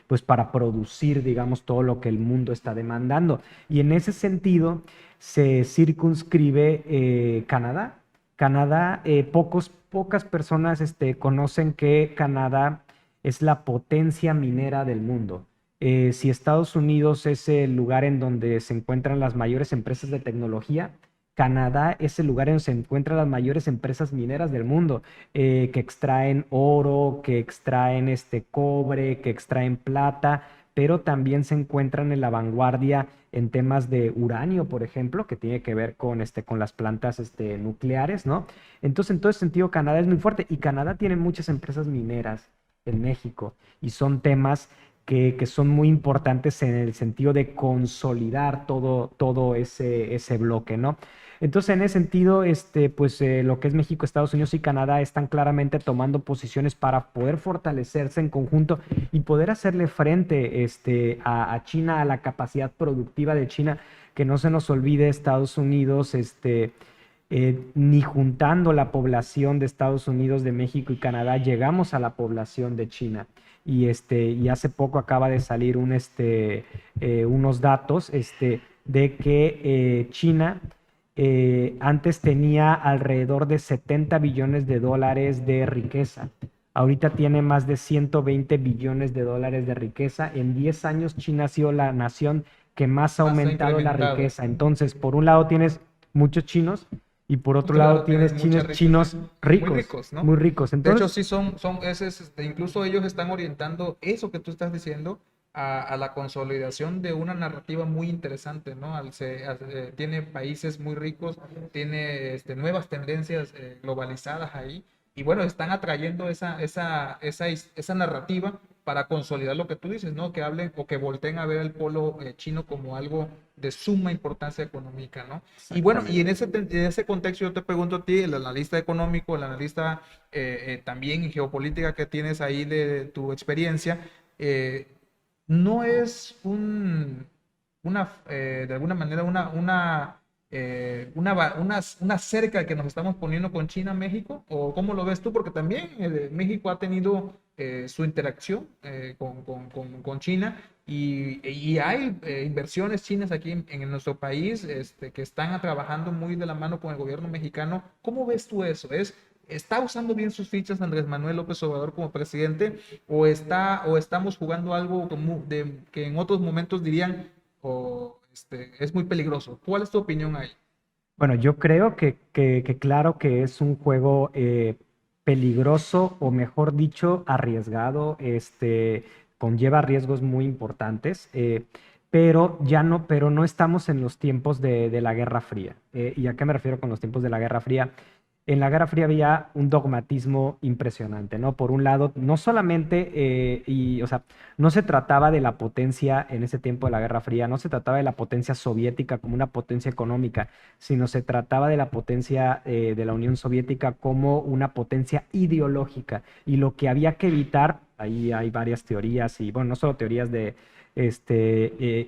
pues para producir, digamos, todo lo que el mundo está demandando. Y en ese sentido se circunscribe Canadá. Canadá, pocas personas conocen que Canadá es la potencia minera del mundo. Si Estados Unidos es el lugar en donde se encuentran las mayores empresas de tecnología, Canadá es el lugar en donde se encuentran las mayores empresas mineras del mundo, que extraen oro, que extraen cobre, que extraen plata, pero también se encuentran en la vanguardia en temas de uranio, por ejemplo, que tiene que ver con las plantas nucleares, ¿no? Entonces, en todo ese sentido, Canadá es muy fuerte y Canadá tiene muchas empresas mineras en México y son temas que son muy importantes en el sentido de consolidar todo ese bloque, ¿no? Entonces, en ese sentido, pues lo que es México, Estados Unidos y Canadá están claramente tomando posiciones para poder fortalecerse en conjunto y poder hacerle frente a China, a la capacidad productiva de China, que no se nos olvide Estados Unidos, ni juntando la población de Estados Unidos, de México y Canadá, llegamos a la población de China. Y hace poco acaba de salir unos datos de que China antes tenía alrededor de 70 billones de dólares de riqueza. Ahorita tiene más de 120 billones de dólares de riqueza. En 10 años China ha sido la nación que más ha Más ha aumentado la incrementado. riqueza. Entonces, por un lado tienes muchos chinos y por otro lado tienes mucha chinos riqueza, ricos, muy ricos, ¿no? muy ricos. De hecho, Entonces, sí incluso ellos están orientando eso que tú estás diciendo a la consolidación de una narrativa muy interesante, ¿no? Tiene países muy ricos, tiene nuevas tendencias globalizadas ahí, y bueno, están atrayendo esa narrativa para consolidar lo que tú dices, ¿no? Que hablen o que volteen a ver el polo chino como algo de suma importancia económica, ¿no? Y bueno, y en ese contexto yo te pregunto a ti, el analista económico, el analista también en geopolítica que tienes ahí de tu experiencia, no es de alguna manera una cerca que nos estamos poniendo con China, México, o cómo lo ves tú, porque también México ha tenido su interacción con China y hay inversiones chinas aquí en nuestro país que están trabajando muy de la mano con el gobierno mexicano. ¿Cómo ves tú eso? ¿Está usando bien sus fichas Andrés Manuel López Obrador como presidente o estamos jugando algo que en otros momentos dirían es muy peligroso? ¿Cuál es tu opinión ahí? bueno, yo creo que claro que es un juego peligroso o mejor dicho, arriesgado, conlleva riesgos muy importantes, pero no estamos en los tiempos de la Guerra Fría. ¿Y a qué me refiero con los tiempos de la Guerra Fría? En la Guerra Fría había un dogmatismo impresionante, ¿no? Por un lado, no solamente, o sea, no se trataba de la potencia en ese tiempo de la Guerra Fría, no se trataba de la potencia soviética como una potencia económica, sino se trataba de la potencia de la Unión Soviética como una potencia ideológica. Y lo que había que evitar, ahí hay varias teorías, y bueno, no solo teorías de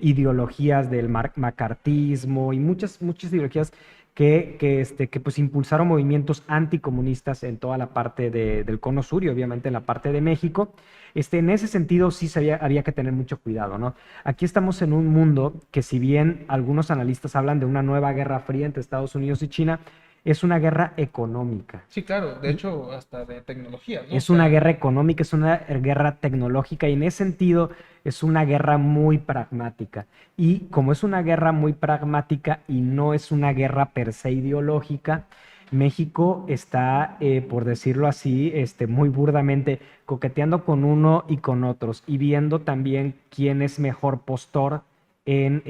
ideologías del macartismo y muchas ideologías que pues impulsaron movimientos anticomunistas en toda la parte del Cono Sur y obviamente en la parte de México. En ese sentido sí había que tener mucho cuidado, ¿no? Aquí estamos en un mundo que si bien algunos analistas hablan de una nueva guerra fría entre Estados Unidos y China, es una guerra económica. Sí, claro, de hecho, hasta de tecnología, ¿no? Es una guerra económica, es una guerra tecnológica y en ese sentido es una guerra muy pragmática. Y como es una guerra muy pragmática y no es una guerra per se ideológica, México está, por decirlo así, muy burdamente, coqueteando con uno y con otros y viendo también quién es mejor postor en,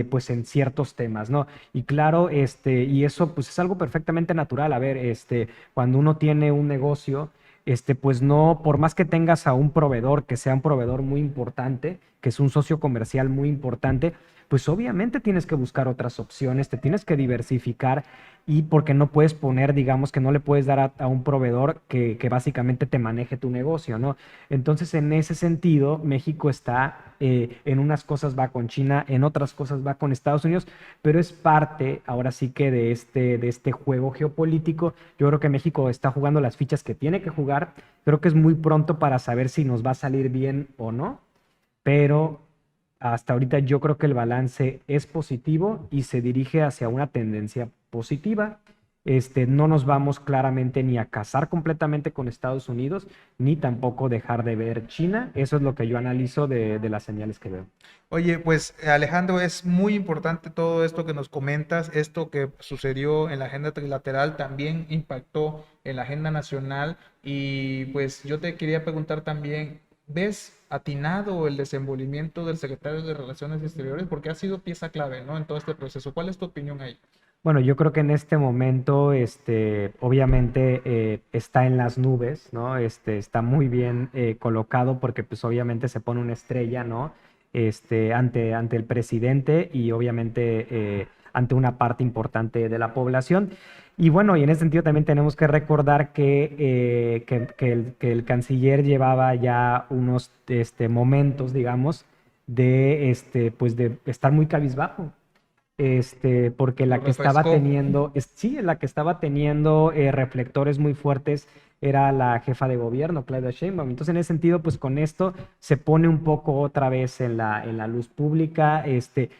pues en ciertos temas, ¿no? Y claro, y eso pues es algo perfectamente natural. A ver, cuando uno tiene un negocio, pues no, por más que tengas a un proveedor que sea un proveedor muy importante, que es un socio comercial muy importante, pues obviamente tienes que buscar otras opciones, te tienes que diversificar y porque no puedes poner, digamos que no le puedes dar a un proveedor que básicamente te maneje tu negocio, ¿no? Entonces, en ese sentido, México está en unas cosas va con China, en otras cosas va con Estados Unidos, pero es parte, ahora sí que de este juego geopolítico. Yo creo que México está jugando las fichas que tiene que jugar. Creo que es muy pronto para saber si nos va a salir bien o no, pero hasta ahorita yo creo que el balance es positivo y se dirige hacia una tendencia positiva. No nos vamos claramente ni a casar completamente con Estados Unidos, ni tampoco dejar de ver China. Eso es lo que yo analizo de las señales que veo. Oye, pues Alejandro, es muy importante todo esto que nos comentas. Esto que sucedió en la agenda trilateral también impactó en la agenda nacional. Y pues yo te quería preguntar también, ¿ves atinado el desenvolvimiento del secretario de Relaciones Exteriores? Porque ha sido pieza clave, ¿no? En todo este proceso. ¿Cuál es tu opinión ahí? Bueno, yo creo que en este momento, obviamente está en las nubes, ¿no? Está muy bien colocado porque, pues, obviamente se pone una estrella, ¿no? Ante el presidente y obviamente ante una parte importante de la población. Y bueno, y en ese sentido también tenemos que recordar que el canciller llevaba ya unos momentos, digamos, pues de estar muy cabizbajo, porque la Lo que estaba refrescó. teniendo, sí, la que estaba teniendo reflectores muy fuertes era la jefa de gobierno, Claudia Sheinbaum. Entonces, en ese sentido, pues con esto se pone un poco otra vez en la luz pública,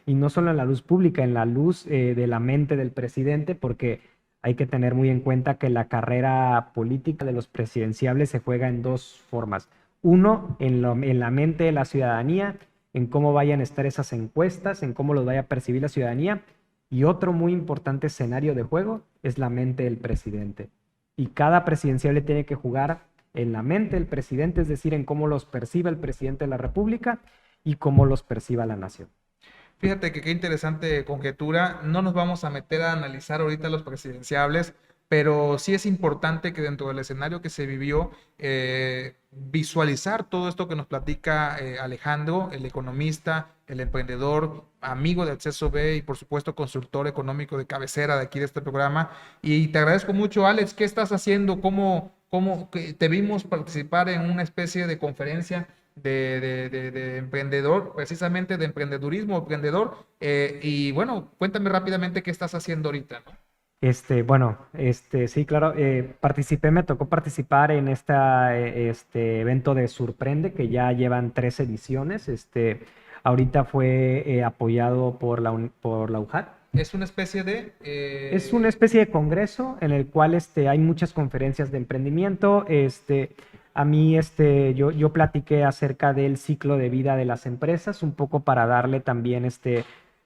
y no solo en la luz pública, en la luz de la mente del presidente, porque hay que tener muy en cuenta que la carrera política de los presidenciables se juega en dos formas. Uno, en la mente de la ciudadanía, en cómo vayan a estar esas encuestas, en cómo los vaya a percibir la ciudadanía. Y otro muy importante escenario de juego es la mente del presidente. Y cada presidenciable tiene que jugar en la mente del presidente, es decir, en cómo los percibe el presidente de la República y cómo los perciba la nación. Fíjate que qué interesante conjetura. No nos vamos a meter a analizar ahorita los presidenciables, pero sí es importante que dentro del escenario que se vivió, visualizar todo esto que nos platica Alejandro, el economista, el emprendedor, amigo de Acceso B y por supuesto consultor económico de cabecera de aquí de este programa. Y te agradezco mucho, Alex. ¿Qué estás haciendo? ¿Cómo que te vimos participar en una especie de conferencia de emprendedor, precisamente de emprendedurismo, emprendedor? Y bueno, cuéntame rápidamente qué estás haciendo ahorita, ¿no? Bueno, sí, claro, me tocó participar en este evento de Surprende, que ya llevan 3 ediciones. Ahorita fue apoyado por por la UJAT. Es una especie de... Es una especie de congreso en el cual hay muchas conferencias de emprendimiento. A mí, yo platiqué acerca del ciclo de vida de las empresas, un poco para darle también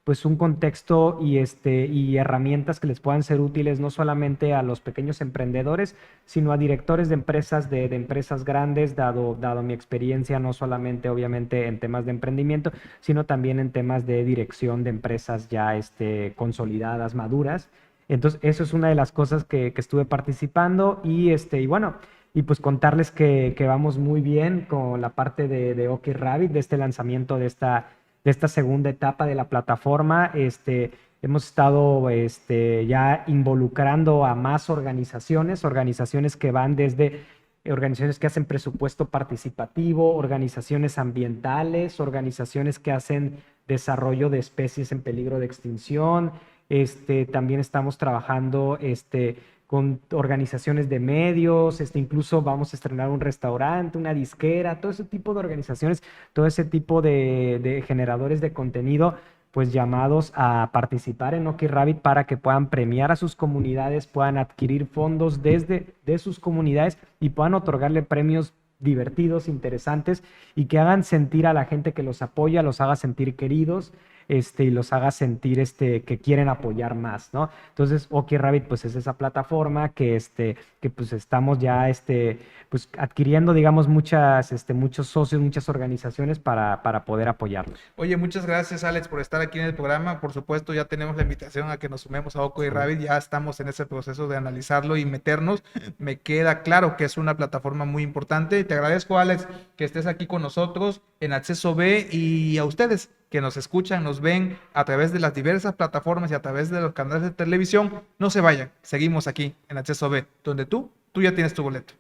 pues un contexto y herramientas que les puedan ser útiles no solamente a los pequeños emprendedores, sino a directores de empresas, de empresas grandes, dado mi experiencia, no solamente obviamente en temas de emprendimiento, sino también en temas de dirección de empresas ya consolidadas, maduras. Entonces, eso es una de las cosas que estuve participando y bueno, y pues contarles que vamos muy bien con la parte de OK Rabbit, de este lanzamiento de esta segunda etapa de la plataforma. Hemos estado ya involucrando a más organizaciones que van desde organizaciones que hacen presupuesto participativo, organizaciones ambientales, organizaciones que hacen desarrollo de especies en peligro de extinción. También estamos trabajando con organizaciones de medios, incluso vamos a estrenar un restaurante, una disquera, todo ese tipo de organizaciones, todo ese tipo de generadores de contenido, pues llamados a participar en OK Rabbit para que puedan premiar a sus comunidades, puedan adquirir fondos de sus comunidades y puedan otorgarle premios divertidos, interesantes y que hagan sentir a la gente que los apoya, los haga sentir queridos. y los haga sentir que quieren apoyar más, ¿no? Entonces, OK Rabbit, pues es esa plataforma que pues estamos ya pues adquiriendo, digamos, muchos socios, muchas organizaciones para poder apoyarlos. Oye, muchas gracias, Alex, por estar aquí en el programa. Por supuesto, ya tenemos la invitación a que nos sumemos a OK Rabbit. Ya estamos en ese proceso de analizarlo y meternos. Me queda claro que es una plataforma muy importante. Te agradezco, Alex, que estés aquí con nosotros en Acceso B, y a ustedes que nos escuchan, nos ven a través de las diversas plataformas y a través de los canales de televisión. No se vayan. Seguimos aquí en Acceso B, donde tú ya tienes tu boleto.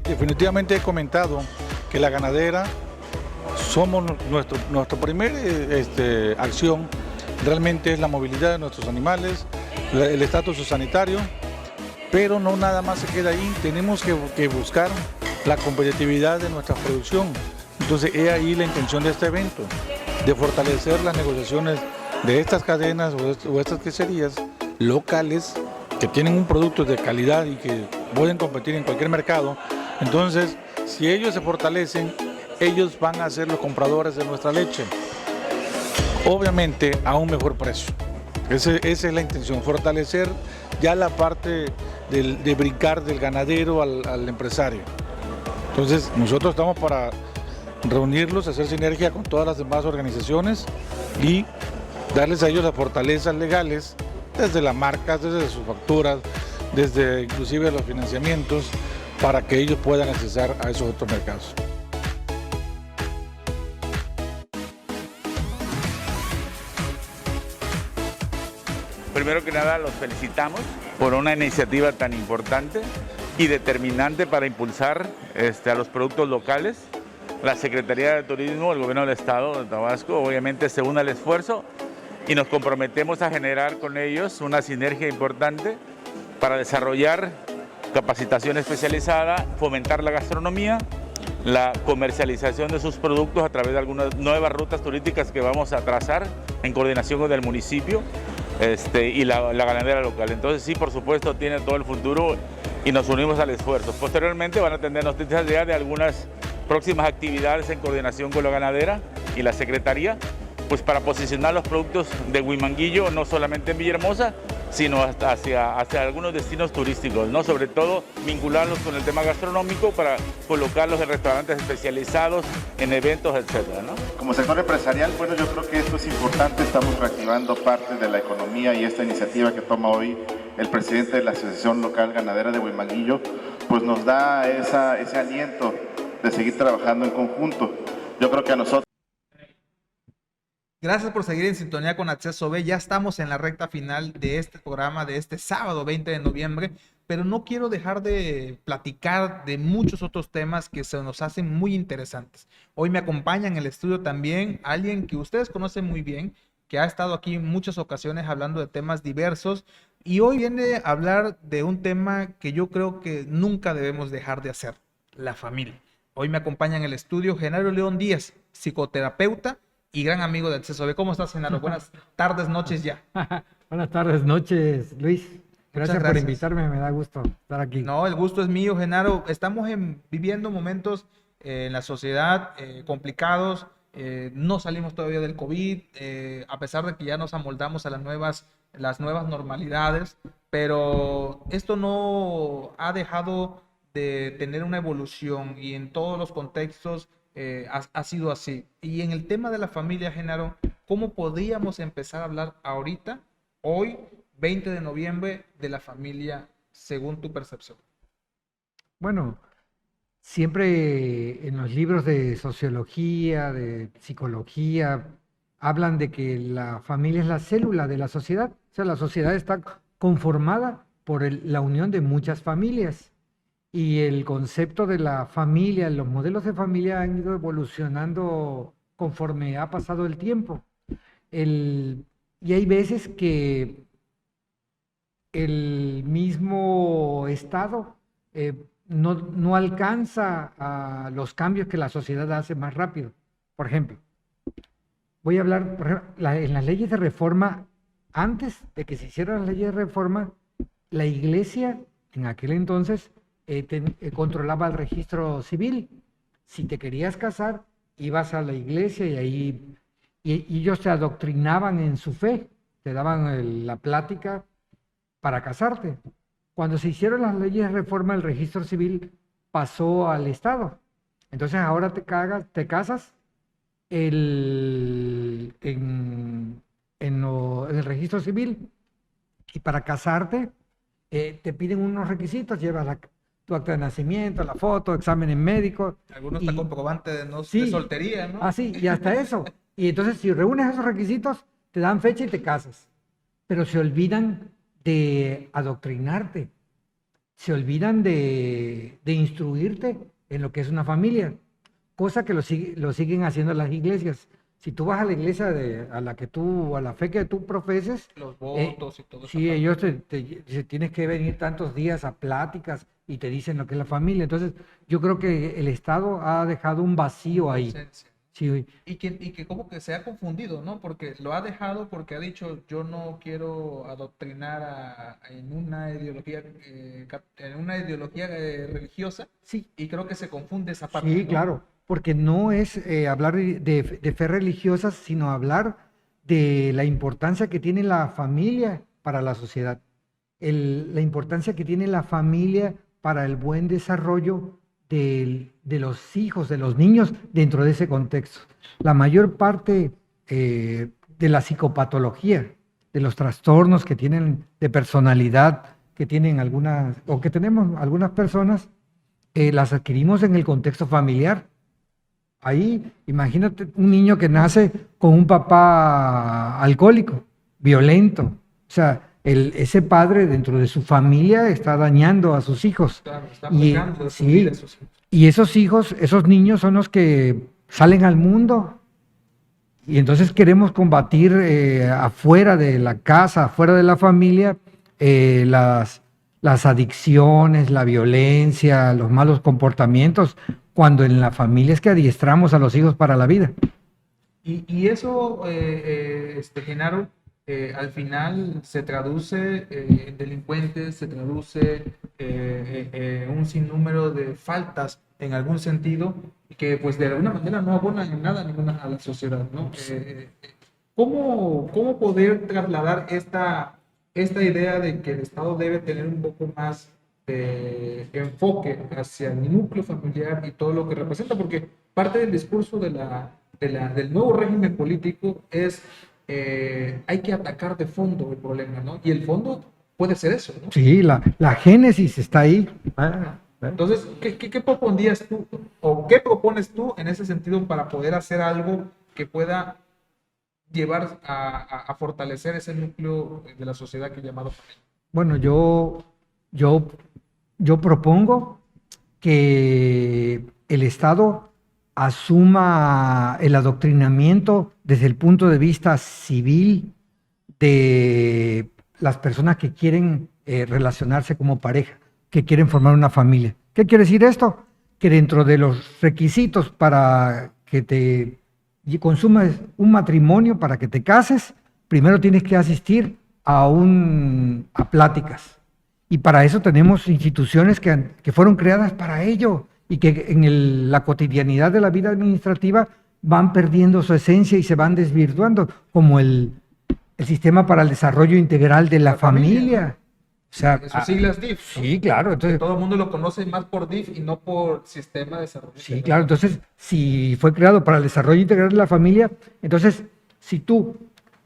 Definitivamente he comentado que la ganadera somos nuestra primera acción, realmente es la movilidad de nuestros animales, el estatus sanitario, pero no nada más se queda ahí, tenemos que buscar la competitividad de nuestra producción. Entonces, he ahí la intención de este evento, de fortalecer las negociaciones de estas cadenas o estas queserías locales que tienen un producto de calidad y que pueden competir en cualquier mercado. Entonces, si ellos se fortalecen, ellos van a ser los compradores de nuestra leche, obviamente a un mejor precio. Esa es la intención, fortalecer ya la parte de brincar del ganadero al empresario. Entonces, nosotros estamos para reunirlos, hacer sinergia con todas las demás organizaciones y darles a ellos las fortalezas legales, desde las marcas, desde sus facturas, desde inclusive los financiamientos, para que ellos puedan acceder a esos otros mercados. Primero que nada, los felicitamos por una iniciativa tan importante y determinante para impulsar a los productos locales. La Secretaría de Turismo, el Gobierno del Estado de Tabasco, obviamente se une al esfuerzo y nos comprometemos a generar con ellos una sinergia importante para desarrollar capacitación especializada, fomentar la gastronomía, la comercialización de sus productos a través de algunas nuevas rutas turísticas que vamos a trazar en coordinación con el municipio y la ganadera local. Entonces sí, por supuesto, tiene todo el futuro y nos unimos al esfuerzo. Posteriormente van a tener noticias ya de algunas próximas actividades en coordinación con la ganadera y la Secretaría, pues para posicionar los productos de Huimanguillo no solamente en Villahermosa, sino hacia algunos destinos turísticos, ¿no? Sobre todo vincularlos con el tema gastronómico para colocarlos en restaurantes especializados, en eventos, etcétera, ¿no? Como sector empresarial, bueno, yo creo que esto es importante, estamos reactivando parte de la economía y esta iniciativa que toma hoy el presidente de la Asociación Local Ganadera de Huimanguillo, pues nos da ese aliento de seguir trabajando en conjunto. Yo creo que a nosotros... Gracias por seguir en sintonía con Acceso B. Ya estamos en la recta final de este programa de este sábado 20 de noviembre, pero no quiero dejar de platicar de muchos otros temas que se nos hacen muy interesantes. Hoy me acompaña en el estudio también alguien que ustedes conocen muy bien, que ha estado aquí en muchas ocasiones hablando de temas diversos, y hoy viene a hablar de un tema que yo creo que nunca debemos dejar de hacer: la familia. Hoy me acompaña en el estudio Genaro León Díaz, psicoterapeuta y gran amigo de Acceso B. ¿Cómo estás, Genaro? Buenas tardes, noches ya. Buenas tardes, noches, Luis. Gracias por invitarme, me da gusto estar aquí. No, el gusto es mío, Genaro. Estamos viviendo momentos en la sociedad complicados. No salimos todavía del COVID, a pesar de que ya nos amoldamos a las nuevas normalidades, pero esto no ha dejado de tener una evolución, y en todos los contextos ha sido así. Y en el tema de la familia, Genaro, ¿cómo podríamos empezar a hablar ahorita, hoy, 20 de noviembre, de la familia según tu percepción? Bueno, siempre en los libros de sociología, de psicología, hablan de que la familia es la célula de la sociedad. O sea, la sociedad está conformada por la unión de muchas familias. y el concepto de la familia, los modelos de familia han ido evolucionando conforme ha pasado el tiempo. Y hay veces que el mismo Estado no alcanza a los cambios que la sociedad hace más rápido. Por ejemplo, voy a hablar, en las leyes de reforma, antes de que se hicieran las leyes de reforma, la iglesia en aquel entonces controlaba el registro civil. Si te querías casar, ibas a la iglesia y ellos te adoctrinaban en su fe, te daban la plática para casarte. Cuando se hicieron las leyes de reforma, el registro civil pasó al Estado. Entonces ahora te casas en el registro civil, y para casarte te piden unos requisitos, llevas tu acta de nacimiento, la foto, exámenes médicos. Algunos está comprobante de Sí. soltería, ¿no? Ah, sí, y hasta eso. Y entonces, si reúnes esos requisitos, te dan fecha y te casas. Pero se olvidan de adoctrinarte, se olvidan de instruirte en lo que es una familia, cosa que lo siguen haciendo las iglesias. Si tú vas a la iglesia a la fe que tú profeses, Los votos y todo eso. sí, ellos te dicen, tienes que venir tantos días a pláticas y te dicen lo que es la familia. Entonces, yo creo que el Estado ha dejado un vacío ahí. Sí, Y que como que se ha confundido, ¿no? Porque lo ha dejado porque ha dicho, yo no quiero adoctrinar en una ideología, religiosa. sí, Y creo que se confunde esa parte, sí, ¿no? claro, porque no es hablar de fe religiosa, sino hablar de la importancia que tiene la familia para la sociedad, la importancia que tiene la familia para el buen desarrollo de los hijos, de los niños dentro de ese contexto. La mayor parte de la psicopatología, de los trastornos que tienen de personalidad, que tienen que tenemos algunas personas, las adquirimos en el contexto familiar. Ahí, imagínate un niño que nace con un papá alcohólico, violento. O sea, ese padre dentro de su familia está dañando a sus hijos. Claro, está Y, aplicando su sí, vida a sus hijos. y esos hijos, esos niños son los que salen al mundo. Y entonces queremos combatir afuera de la casa, afuera de la familia, las adicciones, la violencia, los malos comportamientos, cuando en la familia es que adiestramos a los hijos para la vida. Y eso, Genaro, al final se traduce en delincuentes, se traduce en un sinnúmero de faltas en algún sentido que pues de alguna manera no abonan en nada a la sociedad, ¿no? ¿Cómo poder trasladar esta idea de que el Estado debe tener un poco más de enfoque hacia el núcleo familiar y todo lo que representa? Porque parte del discurso del nuevo régimen político es hay que atacar de fondo el problema, ¿no? Y el fondo puede ser eso, ¿no? Sí, la génesis está ahí. Entonces, ¿qué propondrías tú o qué propones tú en ese sentido para poder hacer algo que pueda llevar a fortalecer ese núcleo de la sociedad que llamado familia? Bueno, yo propongo que el Estado asuma el adoctrinamiento desde el punto de vista civil de las personas que quieren relacionarse como pareja, que quieren formar una familia. ¿Qué quiere decir esto? Que dentro de los requisitos para que te consumas un matrimonio, para que te cases, primero tienes que asistir a pláticas. Y para eso tenemos instituciones que fueron creadas para ello y que en la cotidianidad de la vida administrativa van perdiendo su esencia y se van desvirtuando, como el Sistema para el Desarrollo Integral de la Familia. O sea, sus siglas DIF, ¿no? Sí, claro. Entonces, todo el mundo lo conoce más por DIF y no por Sistema de Desarrollo sí, Integral. claro. Entonces, si fue creado para el desarrollo integral de la familia, entonces, si tú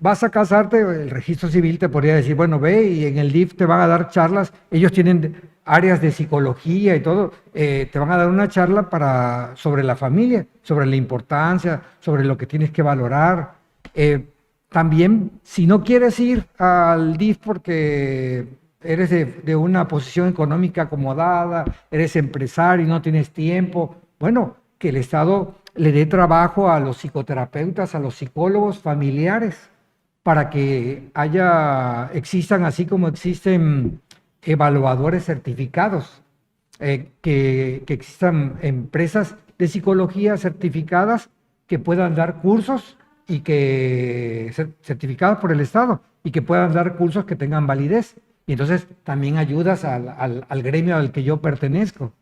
vas a casarte, el registro civil te podría decir, bueno, ve y en el DIF te van a dar charlas, ellos tienen áreas de psicología y todo, te van a dar una charla sobre la familia, sobre la importancia, sobre lo que tienes que valorar. También, si no quieres ir al DIF porque eres de una posición económica acomodada, eres empresario y no tienes tiempo. Bueno, que el Estado le dé trabajo a los psicoterapeutas, a los psicólogos familiares, para que existan, así como existen evaluadores certificados, que existan empresas de psicología certificadas que puedan dar cursos y certificadas por el Estado y que puedan dar cursos que tengan validez. Y entonces también ayudas al gremio al que yo pertenezco.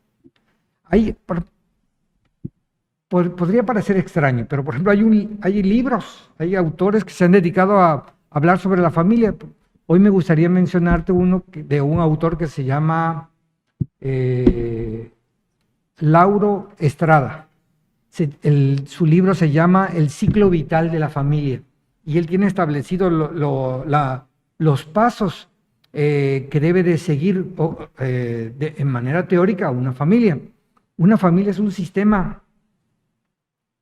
Podría parecer extraño, pero por ejemplo hay libros, hay autores que se han dedicado a hablar sobre la familia. Hoy me gustaría mencionarte uno de un autor que se llama Lauro Estrada. Su libro se llama El ciclo vital de la familia y él tiene establecido los pasos que debe de seguir en manera teórica una familia. Una familia es un sistema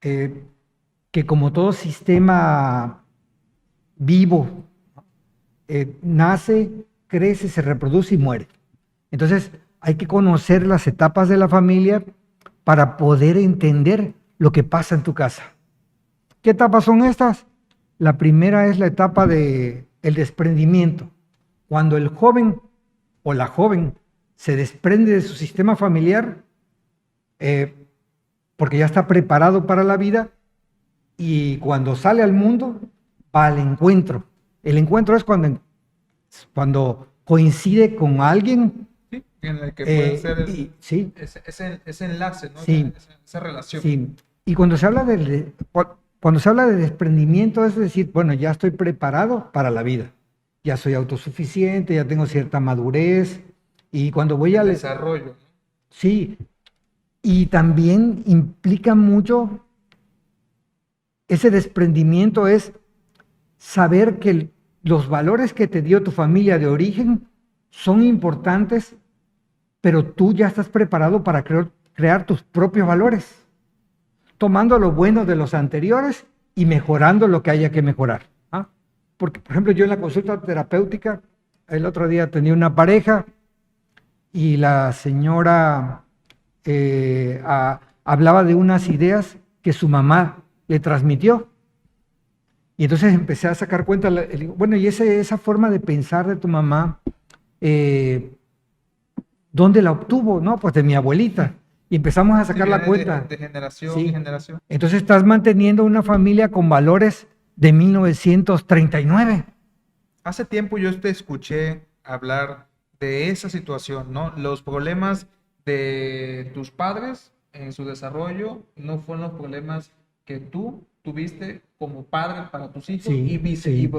que, como todo sistema vivo, nace, crece, se reproduce y muere. Entonces hay que conocer las etapas de la familia para poder entender lo que pasa en tu casa. ¿Qué etapas son estas? La primera es la etapa del desprendimiento. Cuando el joven o la joven se desprende de su sistema familiar, porque ya está preparado para la vida, y cuando sale al mundo, va al encuentro. El encuentro es cuando coincide con alguien. Sí, en el que puede ser sí, ese enlace, ¿no? Sí, esa relación. sí. Y cuando se habla de desprendimiento, es decir, bueno, ya estoy preparado para la vida. Ya soy autosuficiente, ya tengo cierta madurez. Y cuando voy al desarrollo, ¿no? Sí. Y también implica mucho ese desprendimiento, es saber que los valores que te dio tu familia de origen son importantes, pero tú ya estás preparado para crear tus propios valores, tomando lo bueno de los anteriores y mejorando lo que haya que mejorar. Porque, por ejemplo, yo en la consulta terapéutica, el otro día tenía una pareja y la señora hablaba de unas ideas que su mamá le transmitió. Y entonces empecé a sacar cuenta, bueno, y esa forma de pensar de tu mamá, ¿dónde la obtuvo? No, pues de mi abuelita. Y empezamos a sacar la cuenta. De generación Sí. en generación. Entonces estás manteniendo una familia con valores de 1939. Hace tiempo yo te escuché hablar de esa situación, ¿no? Los problemas de tus padres en su desarrollo no fueron los problemas que tú tuviste como padre para tus hijos, Sí,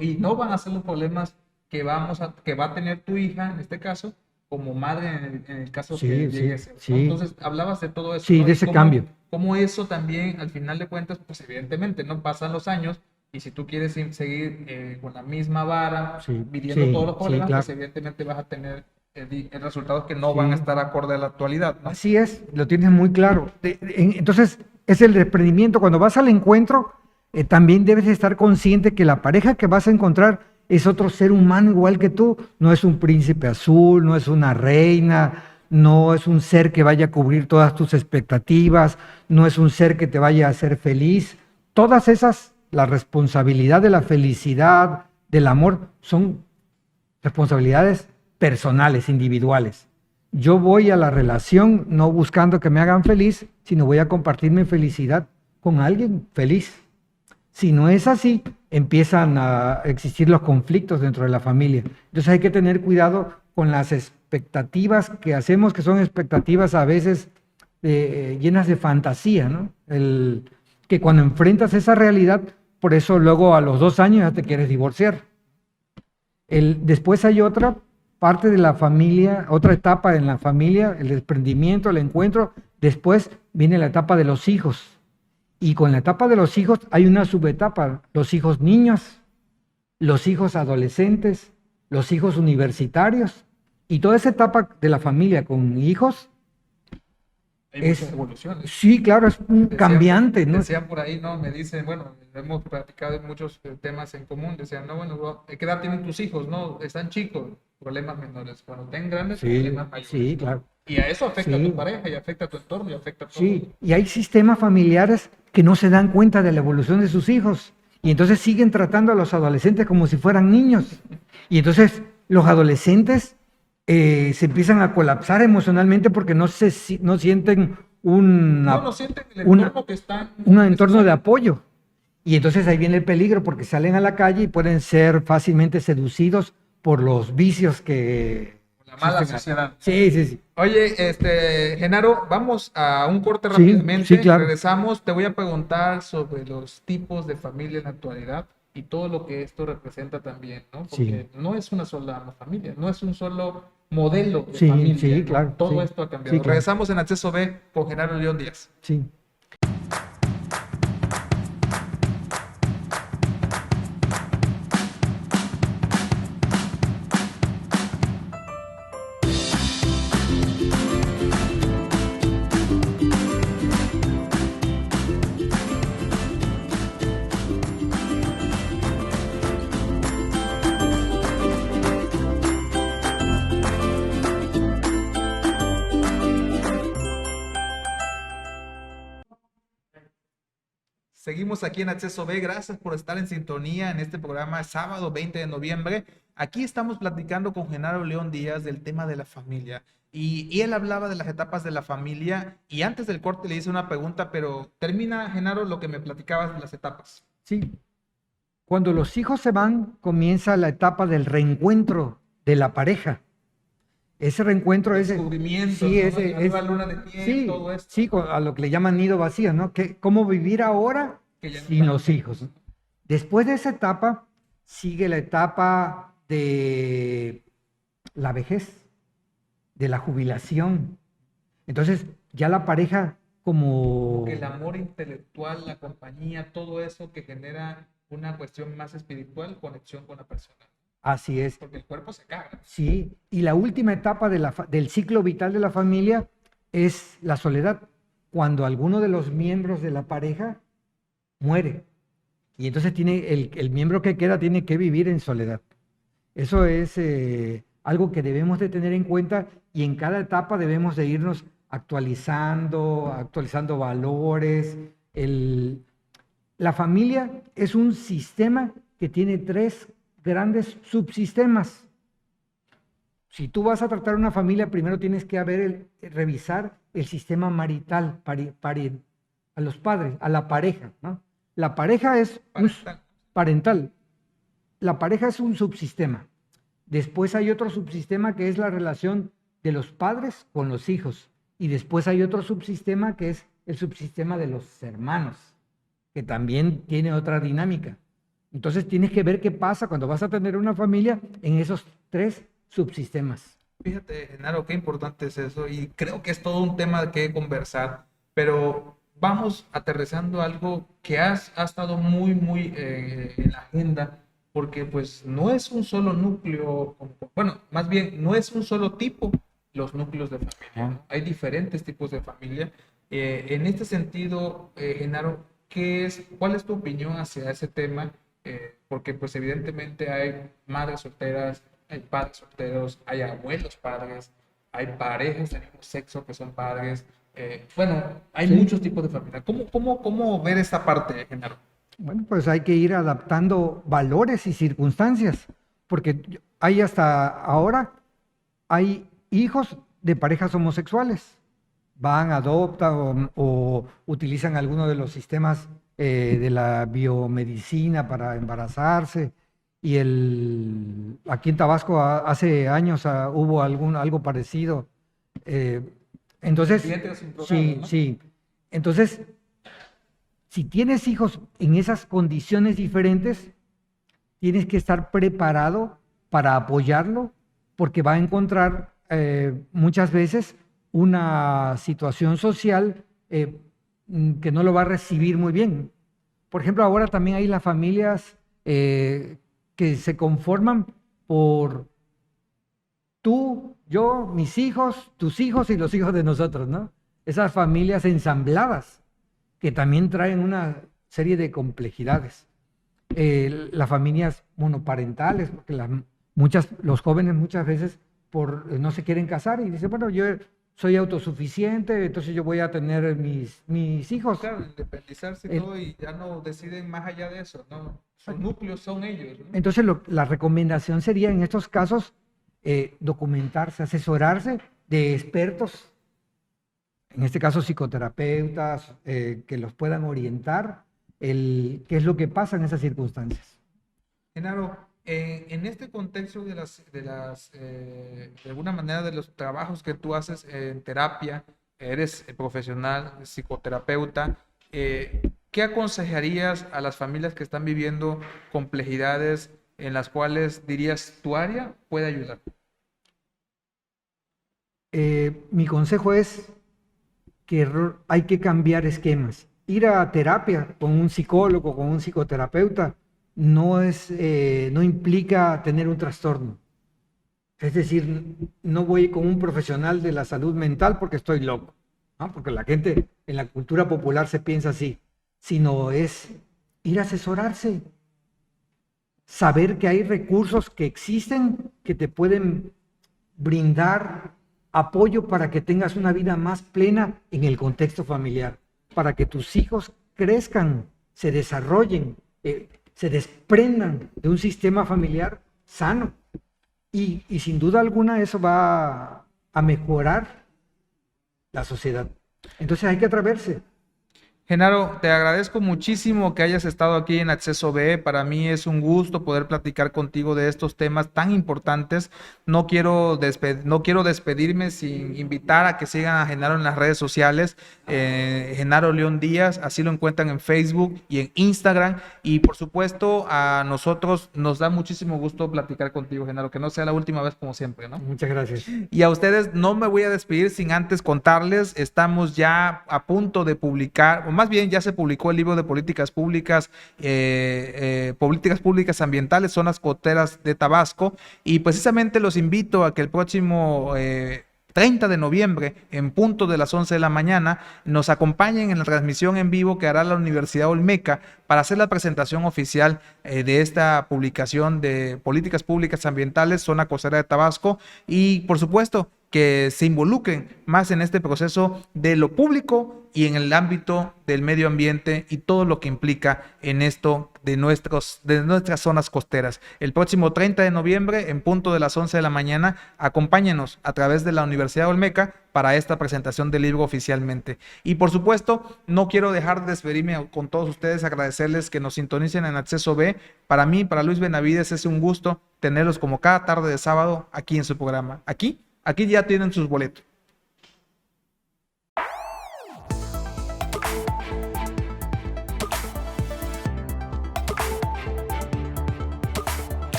y no van a ser los problemas que va a tener tu hija, en este caso, como madre en el caso Sí, que sí, llegue a ser, ¿no? sí. Entonces hablabas de todo eso, Sí, ¿no? de Y ese cambio. cómo eso también, al final de cuentas, pues evidentemente no pasan los años, y si tú quieres seguir con la misma vara, Sí, viviendo sí, todos los sí, problemas, claro. pues evidentemente vas a tener resultados que no Sí. van a estar acorde a la actualidad, ¿no? Así es, lo tienes muy claro. Entonces, es el desprendimiento. Cuando vas al encuentro, también debes estar consciente que la pareja que vas a encontrar es otro ser humano igual que tú. No es un príncipe azul, no es una reina, no es un ser que vaya a cubrir todas tus expectativas, no es un ser que te vaya a hacer feliz. Todas esas, la responsabilidad de la felicidad, del amor, son responsabilidades personales, individuales. Yo voy a la relación no buscando que me hagan feliz, sino voy a compartir mi felicidad con alguien feliz. Si no es así, empiezan a existir los conflictos dentro de la familia. Entonces hay que tener cuidado con las expectativas que hacemos, que son expectativas a veces llenas de fantasía, ¿no? Que cuando enfrentas esa realidad, por eso luego a los 2 años ya te quieres divorciar. Después hay otra parte de la familia, otra etapa en la familia, el desprendimiento, el encuentro. Después viene la etapa de los hijos. Y con la etapa de los hijos hay una subetapa, los hijos niños, los hijos adolescentes, los hijos universitarios. Y toda esa etapa de la familia con hijos Hay muchas evoluciones. Sí, claro, es un Decían- cambiante, ¿no? Decían por ahí, ¿no? Me dicen, bueno, hemos platicado de muchos temas en común. Decían, no, bueno, bro, ¿qué edad tienen tus hijos? No, están chicos. problemas menores. Cuando tengan grandes, Sí, problemas mayores. sí, claro. Y a eso afecta a Sí. tu pareja, y afecta a tu entorno, y afecta a todo. Sí, y hay sistemas familiares que no se dan cuenta de la evolución de sus hijos y entonces siguen tratando a los adolescentes como si fueran niños. Y entonces los adolescentes se empiezan a colapsar emocionalmente porque no sienten No sienten el una- entorno que están. un entorno de apoyo. Y entonces ahí viene el peligro porque salen a la calle y pueden ser fácilmente seducidos por los vicios que... La mala existen. sociedad. Sí, sí, sí. Oye, Genaro, vamos a un corte Sí, rápidamente. sí, claro. Regresamos. Te voy a preguntar sobre los tipos de familia en la actualidad y todo lo que esto representa también, ¿no? Porque no es una sola familia, no es un solo modelo de Sí, familia. sí, ¿no? claro, Todo sí. esto ha cambiado. Sí, claro. Regresamos en Acceso B con Genaro León Díaz. Sí. Seguimos aquí en Acceso B. Gracias por estar en sintonía en este programa sábado 20 de noviembre. Aquí estamos platicando con Genaro León Díaz del tema de la familia. Y él hablaba de las etapas de la familia. Y antes del corte le hice una pregunta, pero termina, Genaro, lo que me platicabas de las etapas. Sí. Cuando los hijos se van, comienza la etapa del reencuentro de la pareja. Ese reencuentro es... Descubrimiento, Sí, ¿no? ese La es... nueva luna de miel, Sí, todo esto. sí, a lo que le llaman nido vacío, ¿no? ¿Cómo vivir ahora Que ya no sin está. los hijos? Después de esa etapa, sigue la etapa de la vejez, de la jubilación. Entonces, ya la pareja como... Porque el amor intelectual, la compañía, todo eso que genera una cuestión más espiritual, conexión con la persona. Así es. Porque el cuerpo se caga. Sí, y la última etapa del ciclo vital de la familia es la soledad, cuando alguno de los miembros de la pareja muere. Y entonces el miembro que queda tiene que vivir en soledad. Eso es algo que debemos de tener en cuenta y en cada etapa debemos de irnos actualizando valores. La familia es un sistema que tiene 3 grandes subsistemas. Si tú vas a tratar una familia, primero tienes que revisar el sistema marital, a los padres, a la pareja, ¿no? La pareja es parental. La pareja es un subsistema. Después hay otro subsistema que es la relación de los padres con los hijos. Y después hay otro subsistema que es el subsistema de los hermanos, que también tiene otra dinámica. Entonces tienes que ver qué pasa cuando vas a tener una familia en esos 3 subsistemas. Fíjate, Genaro, qué importante es eso y creo que es todo un tema que conversar, pero vamos aterrizando algo que ha estado muy en la agenda, porque pues no es un solo núcleo, bueno, más bien no es un solo tipo los núcleos de familia, ¿no? Hay diferentes tipos de familia. En este sentido, Genaro, ¿cuál es tu opinión hacia ese tema? Porque pues evidentemente hay madres solteras, hay padres solteros, hay abuelos padres, hay parejas del mismo sexo que son padres. Bueno, hay muchos tipos de familia. ¿Cómo ver esta parte, Genaro? Bueno, pues hay que ir adaptando valores y circunstancias, porque hasta ahora hay hijos de parejas homosexuales. Van, adoptan o utilizan alguno de los sistemas de la biomedicina para embarazarse. Y aquí en Tabasco hace años hubo algo parecido. Entonces, sí, ¿no? sí. Entonces, si tienes hijos en esas condiciones diferentes, tienes que estar preparado para apoyarlo, porque va a encontrar muchas veces una situación social que no lo va a recibir muy bien. Por ejemplo, ahora también hay las familias que se conforman por tú, yo, mis hijos, tus hijos y los hijos de nosotros, ¿no? Esas familias ensambladas que también traen una serie de complejidades. Las familias monoparentales, porque Los jóvenes muchas veces no se quieren casar y dicen, bueno, yo soy autosuficiente, entonces yo voy a tener mis hijos. Claro, independizarse y todo, y ya no deciden más allá de eso, ¿no? Sus núcleos son ellos, ¿no? Entonces la recomendación sería en estos casos documentarse, asesorarse de expertos, en este caso psicoterapeutas, que los puedan orientar qué es lo que pasa en esas circunstancias. Genaro, en este contexto de alguna manera de los trabajos que tú haces en terapia, eres profesional, psicoterapeuta, ¿qué aconsejarías a las familias que están viviendo complejidades en las cuales dirías tu área puede ayudar? Mi consejo es que hay que cambiar esquemas. Ir a terapia con un psicólogo, con un psicoterapeuta, no implica tener un trastorno. Es decir, no voy con un profesional de la salud mental porque estoy loco, ¿no? Porque la gente en la cultura popular se piensa así, sino es ir a asesorarse, saber que hay recursos que existen que te pueden brindar apoyo para que tengas una vida más plena en el contexto familiar, para que tus hijos crezcan, se desarrollen, se desprendan de un sistema familiar sano. Y sin duda alguna eso va a mejorar la sociedad. Entonces hay que atreverse. Genaro, te agradezco muchísimo que hayas estado aquí en Acceso B. Para mí es un gusto poder platicar contigo de estos temas tan importantes. No quiero despedirme sin invitar a que sigan a Genaro en las redes sociales. Genaro León Díaz, así lo encuentran en Facebook y en Instagram. Y por supuesto, a nosotros nos da muchísimo gusto platicar contigo, Genaro, que no sea la última vez como siempre, ¿no? Muchas gracias. Y a ustedes no me voy a despedir sin antes contarles, estamos ya a punto de publicar, o más bien ya se publicó el libro de políticas públicas ambientales, zonas costeras de Tabasco, y precisamente los invito a que el próximo 30 de noviembre, en punto de las 11 de la mañana, nos acompañen en la transmisión en vivo que hará la Universidad Olmeca para hacer la presentación oficial de esta publicación de políticas públicas ambientales, zona costera de Tabasco, y por supuesto que se involucren más en este proceso de lo público y en el ámbito del medio ambiente y todo lo que implica en esto de nuestras zonas costeras. El próximo 30 de noviembre, en punto de las 11 de la mañana, acompáñenos a través de la Universidad Olmeca para esta presentación del libro oficialmente. Y por supuesto, no quiero dejar de despedirme con todos ustedes, agradecerles que nos sintonicen en Acceso B. Para mí, para Luis Benavides, es un gusto tenerlos como cada tarde de sábado aquí en su programa. Aquí ya tienen sus boletos.